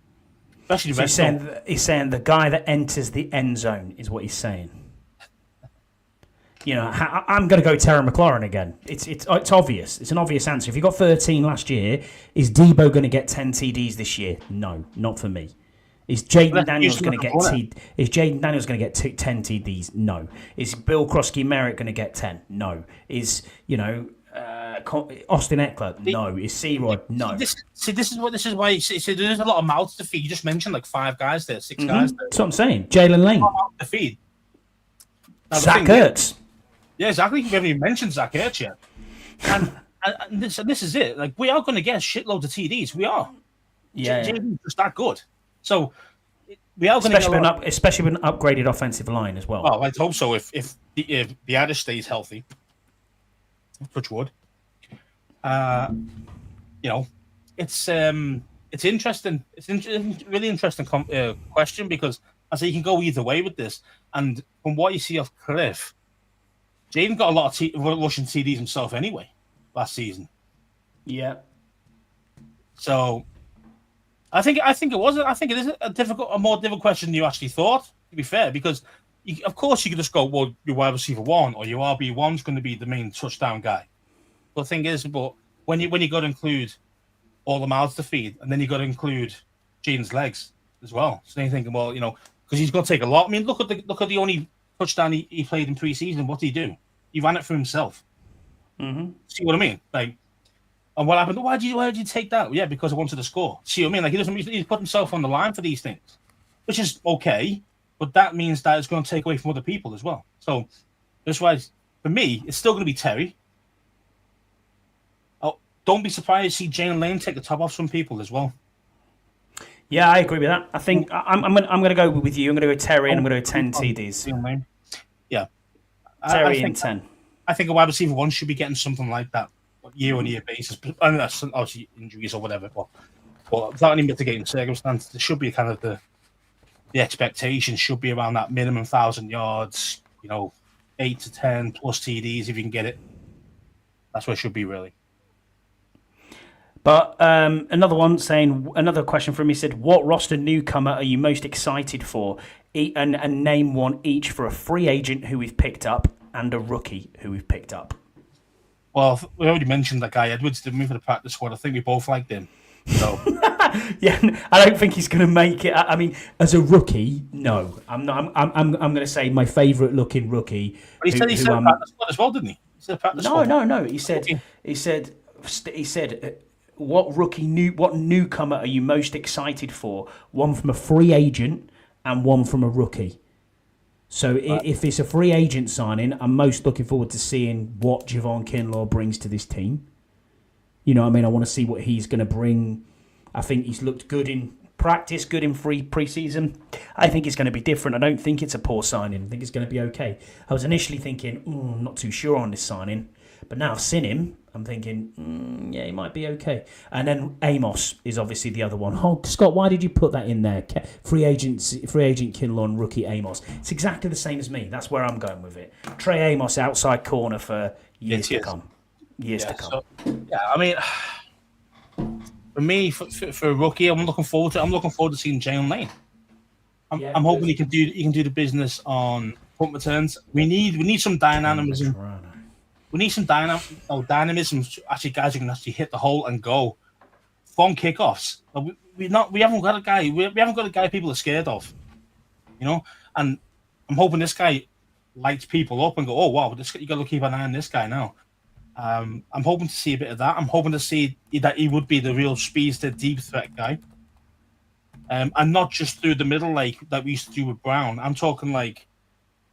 Especially the he's saying the guy that enters the end zone is what he's saying. You know, I'm going to go Terry McLaurin again. It's obvious. It's an obvious answer. If you got 13 last year, is Debo going to get 10 TDs this year? No, not for me. Is Jaden Daniels going to get 10 TDs? No. Is Bill Krosky-Merritt going to get 10? No. Is Austin Eckler? No. Is C-Rod? No. This is why there's a lot of mouths to feed. You just mentioned like 5 guys there, 6 guys there. That's what I'm saying. Jalen Lane. To feed. Zach Ertz. Yeah, exactly. We haven't even mentioned Zach Ertz yet. And this is it. Like, we are going to get shitloads of TDs. We are. Yeah. Jaden's just that good. So we are going to get especially with an upgraded offensive line as well. Well, I'd hope so. If the Adder stays healthy, touch wood. You know, it's interesting. It's really interesting question because I say you can go either way with this. And from what you see of Cliff, Jaden got a lot of rushing TDs himself anyway last season. Yeah. So I think it was. I think it is a more difficult question than you actually thought. To be fair, because of course you could just go, well, your wide receiver 1 or your RB1 is going to be the main touchdown guy. But the thing is, but when you got to include all the mouths to feed, and then you got to include Jaden's legs as well. So then you're thinking, well, because he's going to take a lot. I mean, look at the only touchdown he played in preseason. What did he do? He ran it for himself. Mm-hmm. See what I mean? Like, and what happened? Why did you take that? Yeah, because I wanted to score. See what I mean? Like he's put himself on the line for these things, which is okay, but that means that it's going to take away from other people as well. So that's why, for me, it's still going to be Terry. Oh, don't be surprised to see Jalen Lane take the top off some people as well. Yeah, I agree with that. I think I'm going to go with you. I'm going to go Terry, and I'm going to go 10 TDs. Yeah, Terry and 10. I think a wide receiver 1 should be getting something like that year-on-year basis. I mean, that's obviously injuries or whatever, but without any mitigating circumstance, there should be kind of the expectation should be around that minimum 1,000 yards, 8 to 10 plus TDs if you can get it. That's where it should be, really. But another question from me said, what roster newcomer are you most excited for? And name one each for a free agent who we've picked up and a rookie who we've picked up. Well, we already mentioned that guy Edwards, didn't we, for the practice squad? I think we both liked him. So. Yeah, I don't think he's going to make it. I mean, as a rookie, no. I'm not. I'm going to say my favourite looking rookie. But he said practice squad as well, didn't he? He said practice squad. No. He said. What newcomer are you most excited for? One from a free agent and one from a rookie. So if it's a free agent signing, I'm most looking forward to seeing what Javon Kinlaw brings to this team. You know what I mean? I want to see what he's going to bring. I think he's looked good in practice, good in pre-season. I think it's going to be different. I don't think it's a poor signing. I think it's going to be okay. I was initially thinking, I'm not too sure on this signing. But now I've seen him, I'm thinking, yeah, he might be okay. And then Amos is obviously the other one. Oh, Scott, why did you put that in there? Free agent Kinlaw, rookie Amos. It's exactly the same as me. That's where I'm going with it. Trey Amos outside corner for years to come. So, I mean, for me, for a rookie, I'm looking forward to seeing Jalen Lane. I'm hoping he can do the business on punt returns. We need some dynamism. We need some dynamism. Actually, guys who can actually hit the hole and go from kickoffs. We haven't got a guy. We haven't got a guy people are scared of. And I'm hoping this guy lights people up and go, oh wow, you got to keep an eye on this guy now. I'm hoping to see a bit of that. I'm hoping to see that he would be the real speedster, deep threat guy, and not just through the middle like that we used to do with Brown. I'm talking like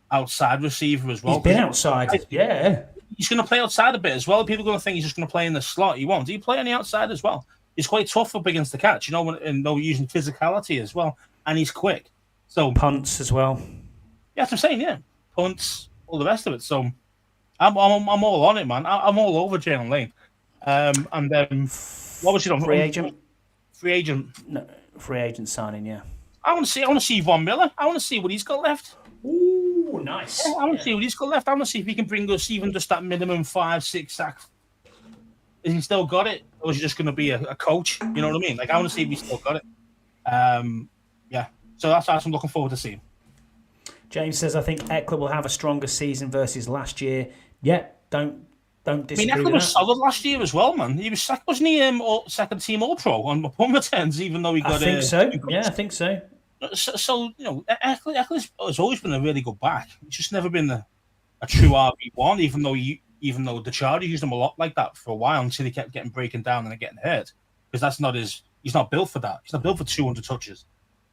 outside receiver as well. He's been outside, yeah. He's going to play outside a bit as well. People are going to think he's just going to play in the slot. He won't. He play on the outside as well. He's quite tough up against the catch, and using physicality as well, and he's quick. So punts as well. Yeah, that's what I'm saying. Yeah, punts, all the rest of it. So I'm all on it, man. I'm all over Jalen Lane. And then what was it on free agent? Free agent. No, free agent signing. Yeah. I want to see Von Miller. I want to see what he's got left. Ooh, nice. Yeah, I want to see what he's got left. I want to see if he can bring us even just that minimum 5-6 sacks. Has he still got it, or is he just going to be a coach? You know what I mean? Like I want to see if he still got it. Yeah. So that's what I'm looking forward to seeing. James says, I think Eckler will have a stronger season versus last year. Yeah, don't disagree. I mean, Eckler was solid last year as well, man. He was wasn't he second team All Pro on punt returns, even though he got. I think so. Yeah, I think so. So Eckler has always been a really good back. He's just never been a true RB1, even though the Chargers used him a lot like that for a while until he kept getting breaking down and getting hurt, because that's not his. He's not built for that. He's not built for 200 touches,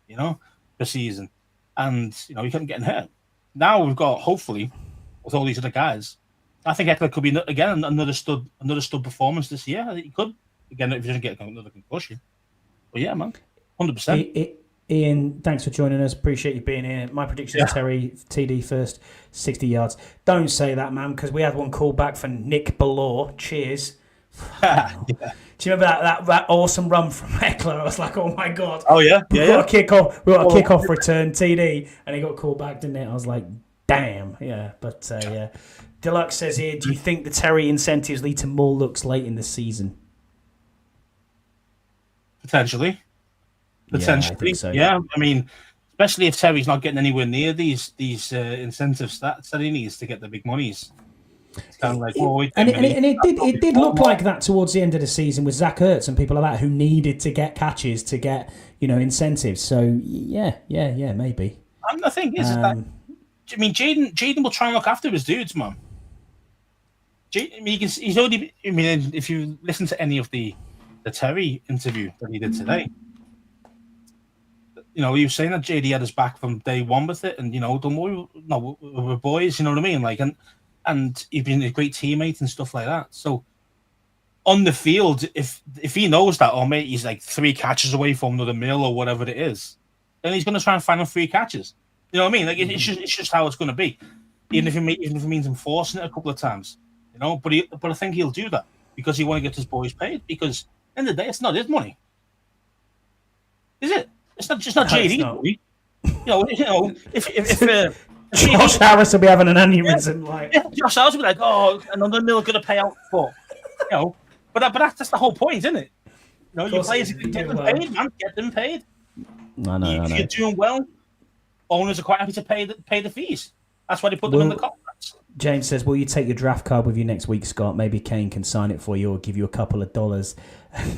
per season, and he kept getting hurt. Now we've got, hopefully, with all these other guys, I think Eckler could be again another stud performance this year. I think he could again if he doesn't get another concussion. But yeah, man, 100%. Ian, thanks for joining us. Appreciate you being here. My prediction is Terry TD first, 60 yards. Don't say that, man, because we had one call back for Nick Ballore. Cheers Yeah. Do you remember that awesome run from Eckler? I was like, oh my god. Oh yeah, We yeah. got a kick-off return TD, and he got called back, didn't it? I was like, damn, yeah. But yeah. Deluxe says here, do you think the Terry incentives lead to more looks late in the season? Potentially. Yeah, I think so. Yeah, I mean, especially if Terry's not getting anywhere near these incentive stats that he needs to get the big monies. It's kind of like, it did look like that towards the end of the season with Zach Ertz and people like that who needed to get catches to get incentives. So yeah, maybe. And the thing is that I mean, Jaden will try and look after his dudes, man. He's already. I mean, if you listen to any of the Terry interview that he did today, he was saying that JD had his back from day one with it, and don't worry, we're boys. You know what I mean? Like, and he's been a great teammate and stuff like that. So on the field, if he knows that, oh mate, he's like 3 catches away from another mill or whatever it is, then he's going to try and find him 3 catches. You know what I mean? Like it's just how it's going to be, even if it means enforcing it a couple of times. But I think he'll do that because he want to get his boys paid. Because at the end of the day, it's not his money, is it? It's not just not JD's money. If Josh Harris will be having an aneurysm, Josh Harris will be like, oh, another mill going to pay out for, but that's the whole point, isn't it? Your players get them paid, man. Get them paid. I know. If you're doing well, owners are quite happy to pay the fees. That's why they put them in the contracts. James says, will you take your draft card with you next week, Scott? Maybe Kane can sign it for you or give you a couple of dollars.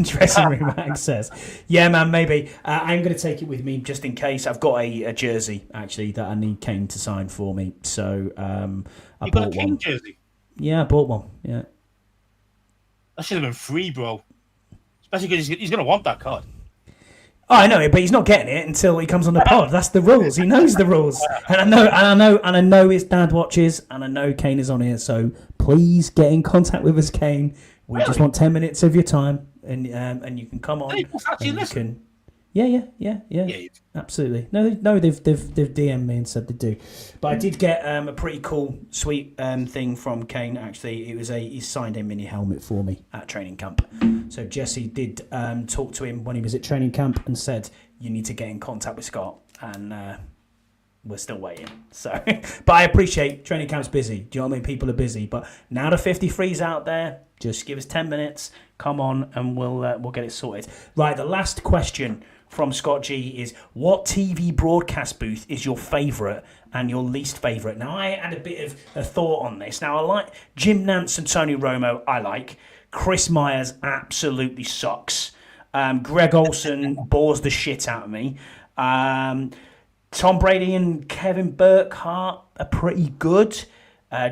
Dressing room Max says, yeah, man, maybe. I'm going to take it with me just in case. I've got a jersey, actually, that I need Kane to sign for me. So I bought a Kane one. Jersey? Yeah, I bought one, yeah. That should have been free, bro. Especially because he's going to want that card. Oh, I know it, but he's not getting it until he comes on the pod. That's the rules. He knows the rules, and I know his dad watches, and I know Kane is on here. So please get in contact with us, Kane. We just want 10 minutes of your time, and you can come on. Yeah, absolutely. No, they've DM'd me and said they do. But I did get a pretty cool, sweet thing from Kane. Actually, it was he signed a mini helmet for me at training camp. So Jesse did talk to him when he was at training camp and said, "You need to get in contact with Scott," and we're still waiting. So, but I appreciate training camp's busy. Do you know what I mean? People are busy, but now the 53's out there. Just give us 10 minutes. Come on, and we'll get it sorted. Right, the last question from Scott G is, what TV broadcast booth is your favourite and your least favourite? Now, I had a bit of a thought on this. Now, I like Jim Nantz and Tony Romo. I like. Chris Myers absolutely sucks. Greg Olsen bores the shit out of me. Tom Brady and Kevin Burkhardt are pretty good.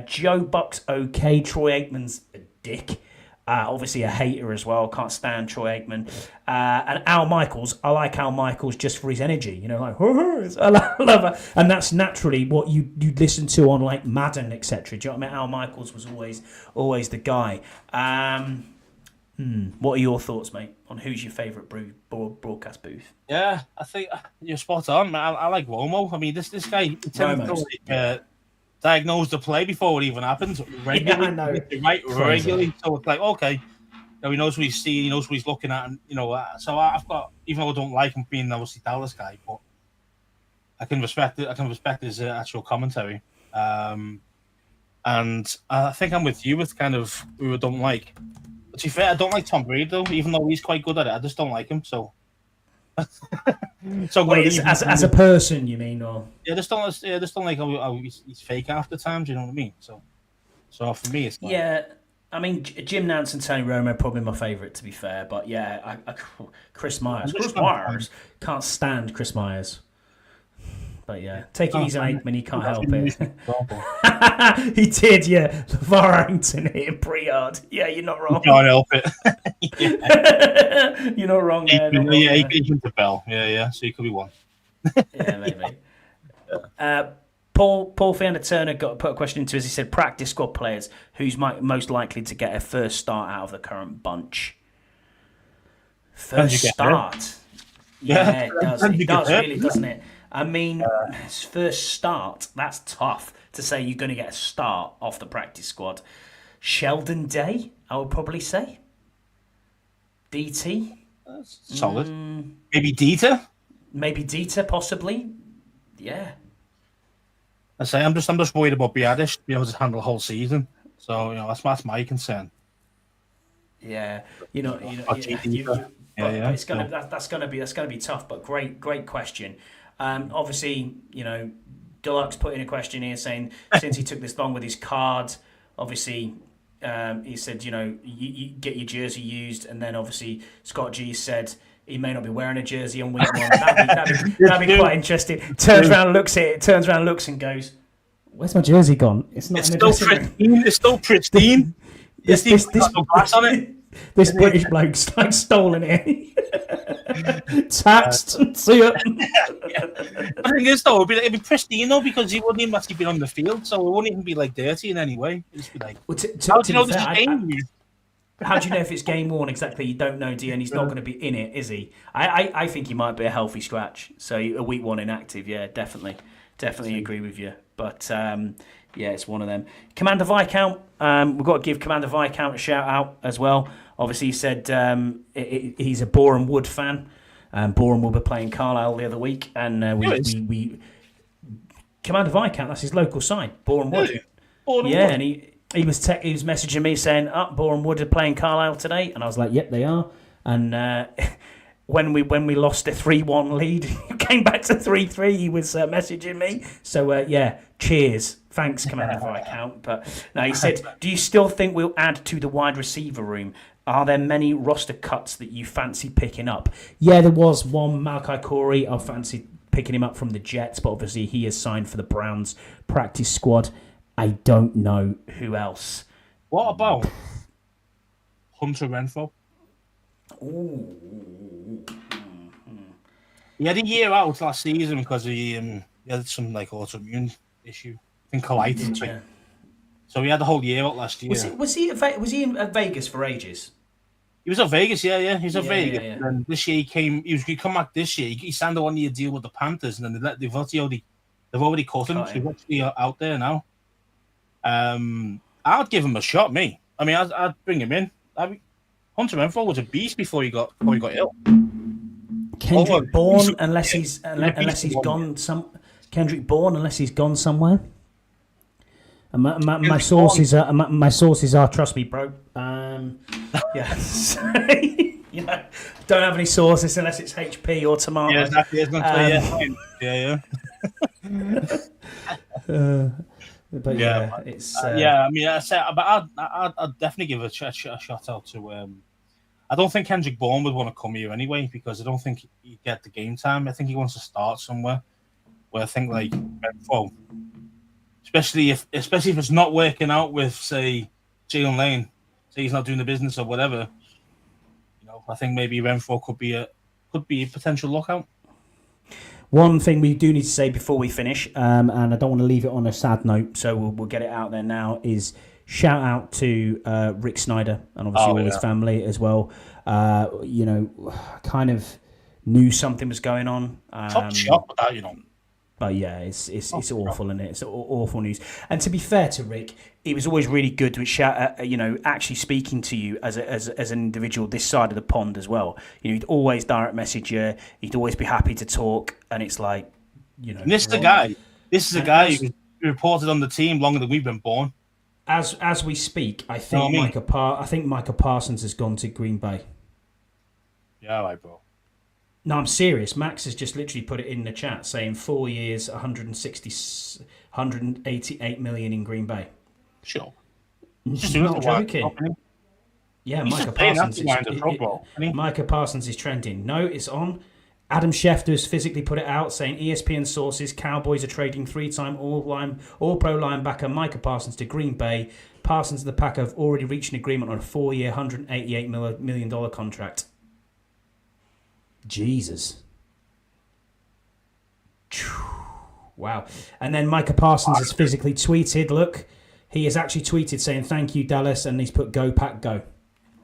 Joe Buck's okay. Troy Aikman's a dick. Obviously a hater as well. Can't stand Troy Aikman. And Al Michaels. I like Al Michaels just for his energy. I love it. And that's naturally what you'd listen to on like Madden, etc. Do you know what I mean? Al Michaels was always the guy. What are your thoughts, mate, on who's your favourite broadcast booth? Yeah, I think you're spot on. I like Romo. I mean, this guy tends to diagnose the play before it even happens regularly. Yeah, I know. Regularly. So it's like, okay, he knows what he's seeing, he knows what he's looking at, and so I've got, even though I don't like him being obviously Dallas guy, but I can respect it. I can respect his actual commentary. And I think I'm with you with kind of who I don't like. But to be fair, I don't like Tom Brady though, even though he's quite good at it. I just don't like him. So wait, as a person, you mean, or just don't like how he's fake half the time. Do you know what I mean? So for me, it's like, I mean, Jim Nantz and Tony Romo are probably my favourite, to be fair. But yeah, Chris Myers. Chris Myers can't stand Chris Myers. But yeah, take it easy, Aikman. He can't help it. He did, yeah. LeVar Arrington hit him pretty hard. Yeah, you're not wrong. You can't help it. You're not wrong there. He beat him to Bell. Yeah. So he could be one. Yeah, maybe. Paul Fiona Turner put a question into us. He said, practice squad players, who's most likely to get a first start out of the current bunch? First start? Yeah, it does. It does, really, doesn't it? I mean, first start, that's tough to say you're going to get a start off the practice squad. Sheldon Day, I would probably say. DT? That's solid. Maybe Dieter? Maybe Dieter, possibly. Yeah. I say I'm just worried about Biadish to be able to handle the whole season. So that's my concern. Yeah, but it's gonna that's gonna be tough. But great question. Obviously, Deluxe put in a question here saying since he took this long with his card, obviously. He said, you get your jersey used, and then obviously Scott G said he may not be wearing a jersey on week 1. That'd be quite interesting. Turns around, looks at it, and goes, "Where's my jersey gone? It's still pristine. It's still pristine. This glass on it. This British bloke's like stolen it, taxed. See ya." The thing is, though, it'd be pristine though because he wouldn't even actually be on the field, so it wouldn't even be like dirty in any way. It'd just be like, how do you know this is game used? How do you know if it's game worn exactly? You don't know, do you? And he's not going to be in it, is he? I think he might be a healthy scratch. So a week 1 inactive, yeah, definitely agree with you. But it's one of them. Commander Viscount, we've got to give Commander Viscount a shout out as well. Obviously, he said he's a Boreham Wood fan. Boreham will be playing Carlisle the other week, and we Commander Viscount, that's his local side, Boreham Wood. And he was messaging me saying, Boreham Wood are playing Carlisle today, and I was like, yep, they are. And when we lost a 3-1 lead, came back to 3-3, he was messaging me. So cheers, thanks, Commander Viscount. But no, he said, do you still think we'll add to the wide receiver room? Are there many roster cuts that you fancy picking up? Yeah, there was one, Malachi Corey. I fancy picking him up from the Jets, but obviously he is signed for the Browns practice squad. I don't know who else. What about Hunter Renfro? Ooh. He had a year out last season because he had some autoimmune issue. I think colitis. So he had the whole year out last year. Was he in Vegas for ages? He was at Vegas, yeah. He was at Vegas. Yeah. And this year he come back this year. He signed a 1-year deal with the Panthers, and then they've already cut him. So he's actually out there now. I'd give him a shot, me. I mean, I'd bring him in. Hunter Renfro was a beast before he got ill. Kendrick Bourne, unless he's gone Kendrick Bourne, unless he's gone somewhere. And my sources are trust me, bro. Don't have any sources unless it's HP or Tomato. Yeah, exactly. But it's I mean, I'd definitely give a shot out to. I don't think Kendrick Bourne would want to come here anyway because I don't think he'd get the game time. I think he wants to start somewhere where I think Renfro, especially if it's not working out with say Jalen Lane, say he's not doing the business or whatever. I think maybe Renfro could be a potential lockout. One thing we do need to say before we finish, and I don't want to leave it on a sad note, so we'll get it out there now, is shout out to Rick Snyder and obviously all his family as well. Kind of knew something was going on. Top shot with that, But yeah, it's awful, isn't it? It's awful news. And to be fair to Rick, it was always really good to shout, actually speaking to you as an individual this side of the pond as well. He'd always direct message you. He'd always be happy to talk, and it's like, And this is a guy. This is a guy who reported on the team longer than we've been born. As we speak, I think Micah Parsons has gone to Green Bay. Yeah, all right, bro. No, I'm serious. Max has just literally put it in the chat saying 4 years, 188 million in Green Bay. Sure. Just not joking. Yeah, Micah Parsons is trending. No, it's on. Adam Schefter has physically put it out saying ESPN sources, Cowboys are trading 3-time All-Pro linebacker Micah Parsons to Green Bay. Parsons and the Pack have already reached an agreement on a 4-year, $188 million contract. Jesus. Wow. And then Micah Parsons has physically tweeted, look, he has actually tweeted saying thank you, Dallas, and he's put go Pack go.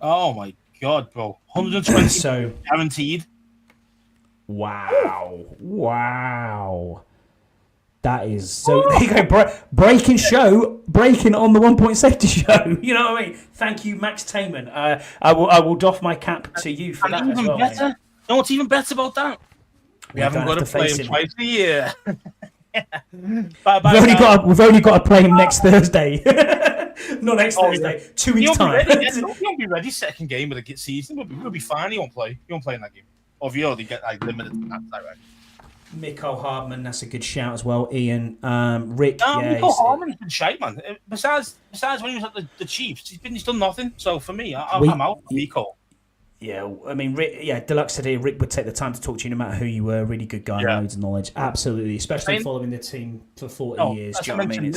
Oh my God, bro. 120 so guaranteed. Wow. That is so. There you go, breaking on the 1 Point Safety Show. You know what I mean? Thank you, Max Taman. I will doff my cap to you for that even as well. Better. Mate. You know what's even better about that? We haven't got to play him twice a year. We've only got to play him next Thursday. Not next Thursday. Yeah. 2 weeks time. He won't be ready. Second game of the season. We'll be fine. He won't play. He won't play in that game. Or if you already get limited in that direct. Mikko Hardman, that's a good shout as well. Ian, Rick. Mikko Hardman's been shite, man. Besides when he was at the Chiefs, he's done nothing. So for me, I'm out. Mikko. Yeah, I mean, Rick, Deluxe today. Rick would take the time to talk to you no matter who you were. Really good guy, loads of knowledge. Absolutely, especially following the team for 40 years. Do you know what I mean?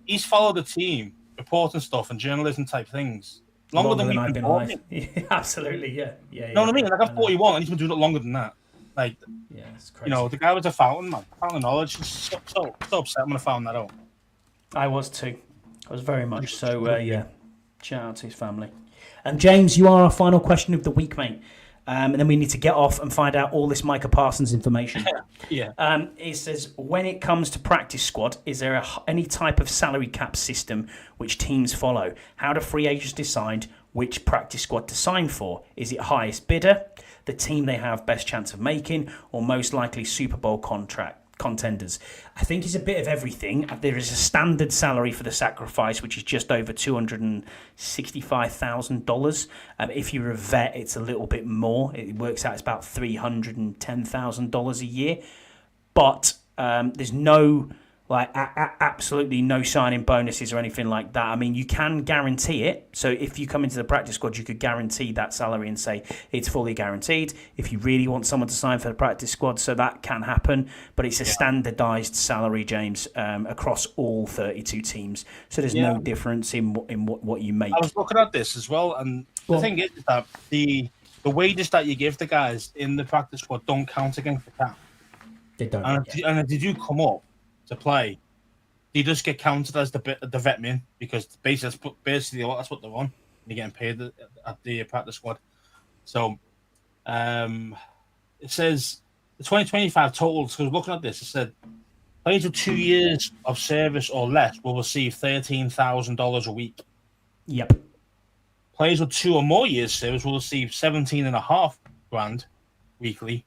He's followed the team, reporting stuff and journalism type things longer than we've been alive. Absolutely, yeah. You know what I mean? Like I'm 41 and he's been doing it longer than that. Like, yeah, it's crazy. The guy was a fountain, man. Fountain of knowledge. So upset when I found that out. I was too. I was very much so. Shout out to his family. And James, you are our final question of the week, mate. And then we need to get off and find out all this Micah Parsons information. Yeah. It says, when it comes to practice squad, is there any type of salary cap system which teams follow? How do free agents decide which practice squad to sign for? Is it highest bidder, the team they have best chance of making, or most likely Super Bowl contenders? I think it's a bit of everything. There is a standard salary for the sacrifice, which is just over $265,000. If you're a vet, it's a little bit more. It works out it's about $310,000 a year. But there's no absolutely no signing bonuses or anything like that. I mean, you can guarantee it. So if you come into the practice squad, you could guarantee that salary and say it's fully guaranteed. If you really want someone to sign for the practice squad, so that can happen. But it's a standardised salary, James, across all 32 teams. So there's no difference in what you make. I was looking at this as well, and the thing is that the wages that you give the guys in the practice squad don't count against the cap. They don't. And if they do come up to play, they just get counted as the vetman, because basically that's what they're on. They're getting paid at the practice squad. So it says the 2025 total. So looking at this, it said players with 2 years of service or less will receive $13,000 a week. Yep. Players with 2 or more years service will receive $17,500 weekly,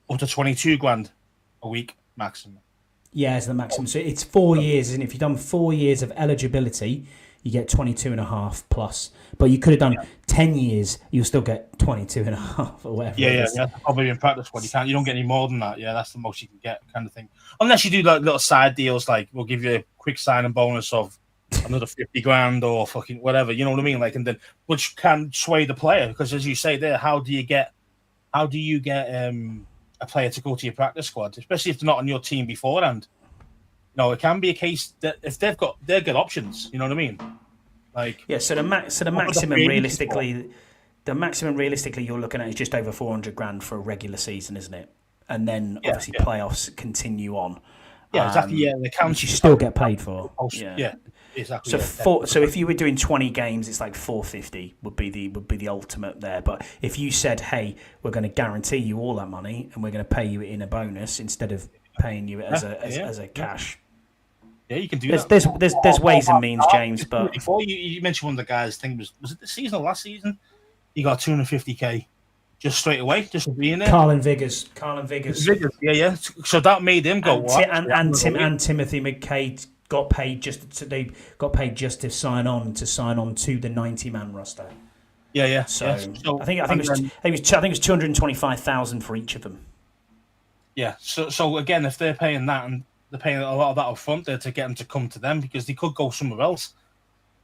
up to $22,000 a week maximum. Yeah, it's the maximum. So it's 4 years, and if you've done 4 years of eligibility, you get 22.5 plus. But you could have done 10 years, you'll still get 22.5 or whatever. Yeah. Probably in practice squad, you don't get any more than that. Yeah, that's the most you can get, kind of thing. Unless you do like little side deals, like we'll give you a quick signing bonus of another $50,000 or fucking whatever. You know what I mean? Like, and then which can sway the player, because as you say there, how do you get a player to go to your practice squad, especially if they're not on your team beforehand? It can be a case that if they're good options, you know what I mean? Like, yeah. So the maximum realistically, you're looking at is just over $400,000 for a regular season, isn't it? And then obviously playoffs continue on. Yeah, exactly. Yeah, the which you still get paid for. Yeah, exactly. So if you were doing 20 games, it's like $450 would be the ultimate there. But if you said, hey, we're going to guarantee you all that money and we're going to pay you it in a bonus instead of paying you as a cash. Yeah, you can do that. There's ways and means, James. But before you mentioned one of the guys' thing was it this season or last season? You got $250K just straight away, just for being there. Carlin Viggers. Yeah. So that made him go. And Timothy McKay got paid just to sign on to the 90-man roster. Yeah. So I think it was $225,000 for each of them. Yeah. So again, if they're paying that, and they're paying a lot of that up front there to get them to come to them, because they could go somewhere else,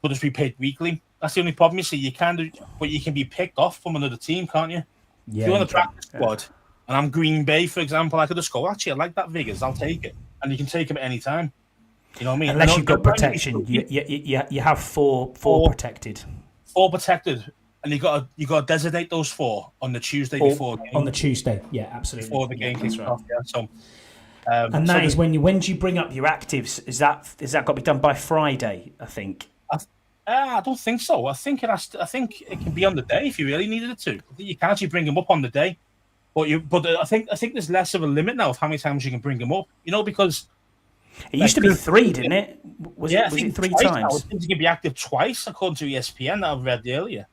but just be paid weekly. That's the only problem. You see, you can do, but you can be picked off from another team, can't you? Yeah, if you're on the practice squad, and I'm Green Bay, for example, I could just go, actually, I like that Viggers, I'll take it. And you can take him at any time. You know what I mean? Unless you've got protection. You have four protected. 4 protected. And you got to designate those 4 on the Tuesday before. On the Tuesday, yeah, absolutely. Before the game kicks off, yeah. So, and that is when you bring up your actives. Is that got to be done by Friday? I think. I don't think so. I think it can be on the day if you really needed it to. I think you can actually bring them up on the day, but I think there's less of a limit now of how many times you can bring them up. Because It used to be 3, didn't it? Was it 3 twice times? Now. It seems to be active twice, according to ESPN that I've read earlier.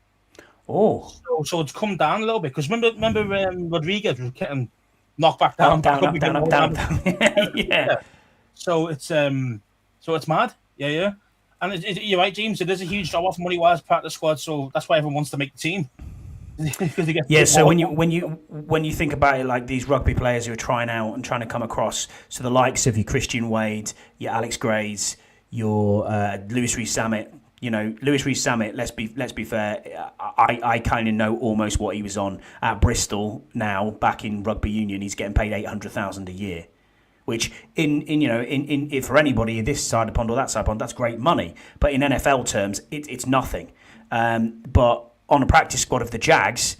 Oh. So it's come down a little bit. Because remember Rodriguez was getting knocked back down. Down. Yeah. So it's mad. Yeah. And you're right, James. It is a huge drop off money-wise practice squad. So that's why everyone wants to make the team. So when you think about it, like these rugby players who are trying out and trying to come across, so the likes of your Christian Wade, your Alex Grays, your Lewis Rees-Zammit. Lewis Rees-Zammit. Let's be fair. I kind of know almost what he was on at Bristol. Now back in rugby union, he's getting paid $800,000 a year, which in for anybody this side of the pond or that side of the pond, that's great money. But in NFL terms, it's nothing. But on a practice squad of the Jags,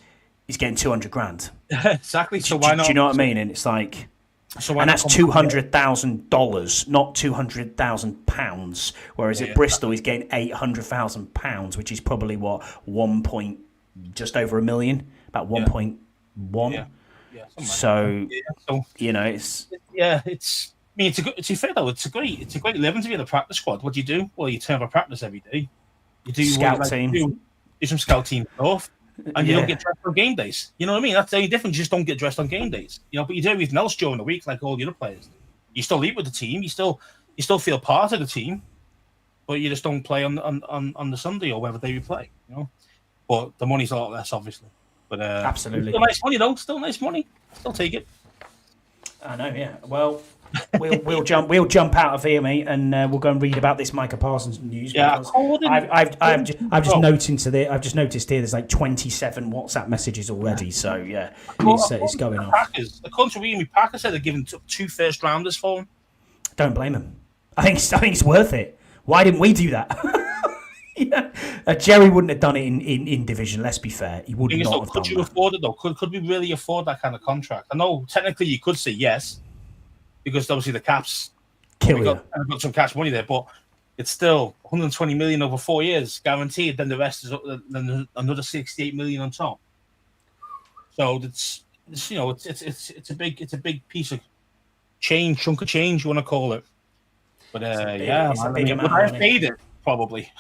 he's getting $200,000. Exactly. So why not? Do you know what I mean? And it's like, and that's $200,000, not £200,000. Whereas at Bristol, he's getting £800,000, which is probably what just over $1 million, about 1.1. Yeah. So it's it's. I mean, it's fair though. It's a great living to be in the practice squad. What do you do? Well, you turn up a practice every day. You do scout team. Do some scout team stuff, and you don't get dressed on game days. You know what I mean? That's the only difference. You just don't get dressed on game days. But you do everything else during the week, like all the other players. You still eat with the team. You still feel part of the team, but you just don't play on the Sunday or whatever day you play. But the money's a lot less, obviously. But absolutely, still nice money though. Still nice money. Still take it. I know. Yeah. Well. We'll jump out of here, mate, and we'll go and read about this Micah Parsons news. Yeah, I've just noticed here there's like 27 WhatsApp messages already. So yeah, it's going on. According to Remy Packer, said they're giving 2 first rounders for him. Don't blame him. I think it's worth it. Why didn't we do that? Jerry wouldn't have done it in division. Let's be fair, he would not have done Could you afford it though? Could we really afford that kind of contract? I know technically you could say yes, because obviously the caps kill you. Got some cash money there, but it's still 120 million over 4 years guaranteed. Then the rest is another 68 million on top. So it's a big piece of chunk of change you want to call it. But it's a big amount. I paid it probably.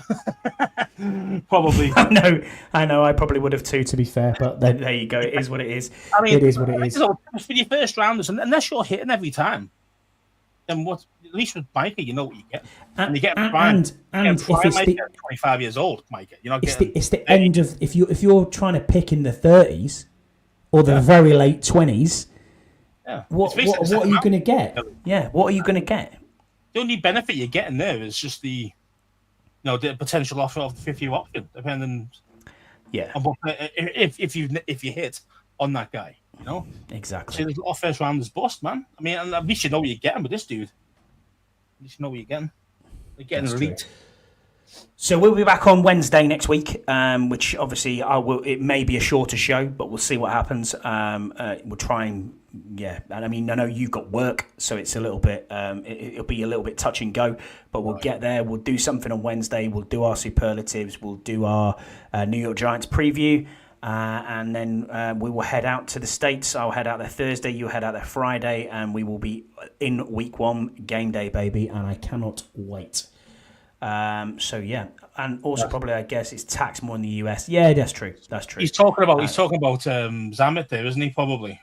Probably. I know. I probably would have too, to be fair. But there you go. It is what it is. I mean, it is what it is. For your first rounders, unless you're hitting every time, then what? At least with Micah, you know what you get, and you get prime. And if it's 25 years old, Micah, you're not getting. It's the end of if you're trying to pick in the 30s or the very late 20s. Yeah. What are you going to get? Yeah. What are you going to get? The only benefit you're getting there is just the potential offer of the 50 option, depending. Yeah. On if you hit on that guy, Exactly. So there's a lot of first rounders bust, man. I mean, at least you know what you're getting with this dude. At least you know what you're getting. You're getting elite. So we'll be back on Wednesday next week, which obviously it may be a shorter show, but we'll see what happens. We'll try and and I mean, I know you've got work, so it's a little bit it'll be a little bit touch and go, but we'll get there. We'll do something on Wednesday. We'll do our superlatives. We'll do our New York Giants preview, and then we will head out to the States. I'll head out there Thursday. You'll head out there Friday, and we will be in week 1 game day, baby, and I cannot wait. So yeah, and also probably I guess it's taxed more in the US. Yeah, that's true. He's talking about Zammit there, isn't he? Probably.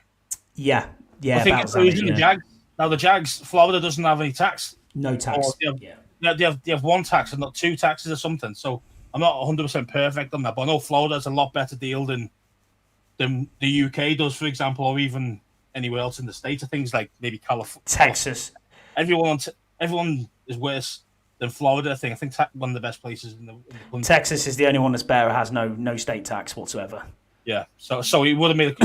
Yeah. I think it's using the Jags. Now the Jags, Florida doesn't have any tax. No tax. They have 1 tax and not 2 taxes or something. So I'm not 100% perfect on that, but I know Florida has a lot better deal than the UK does, for example, or even anywhere else in the States. Things like maybe California, Texas. Everyone is worse than Florida. I think one of the best places in the country. Texas is the only one that's better. It has no state tax whatsoever. Yeah, so he would have made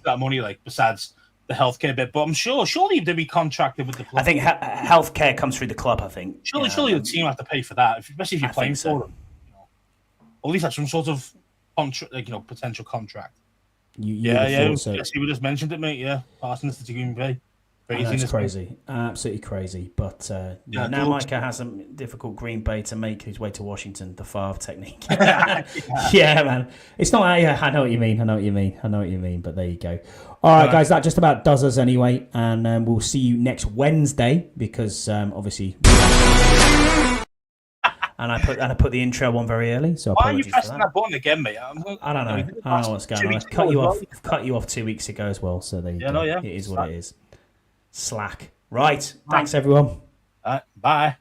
that money, like besides the healthcare bit. But I'm surely they'd be contracted with the club. I think healthcare comes through the club. I think surely the team have to pay for that, especially if you're playing for them. Or at least that's some sort of potential contract. Yeah. Yes, you just mentioned it, mate. Yeah, Parsons to Green Bay. It's crazy, absolutely crazy. But now Micah has a difficult Green Bay to make his way to Washington. The Favre technique. Yeah, man. It's not. Yeah, I know what you mean. But there you go. All right, guys. That just about does us anyway, and we'll see you next Wednesday because obviously. And I put the intro on very early, so why are you pressing that button again, mate? I don't know. I don't know what's going on. I cut you off 2 weeks ago as well, so there you go. It is what it is. Slack. Right. Thanks, everyone. Bye.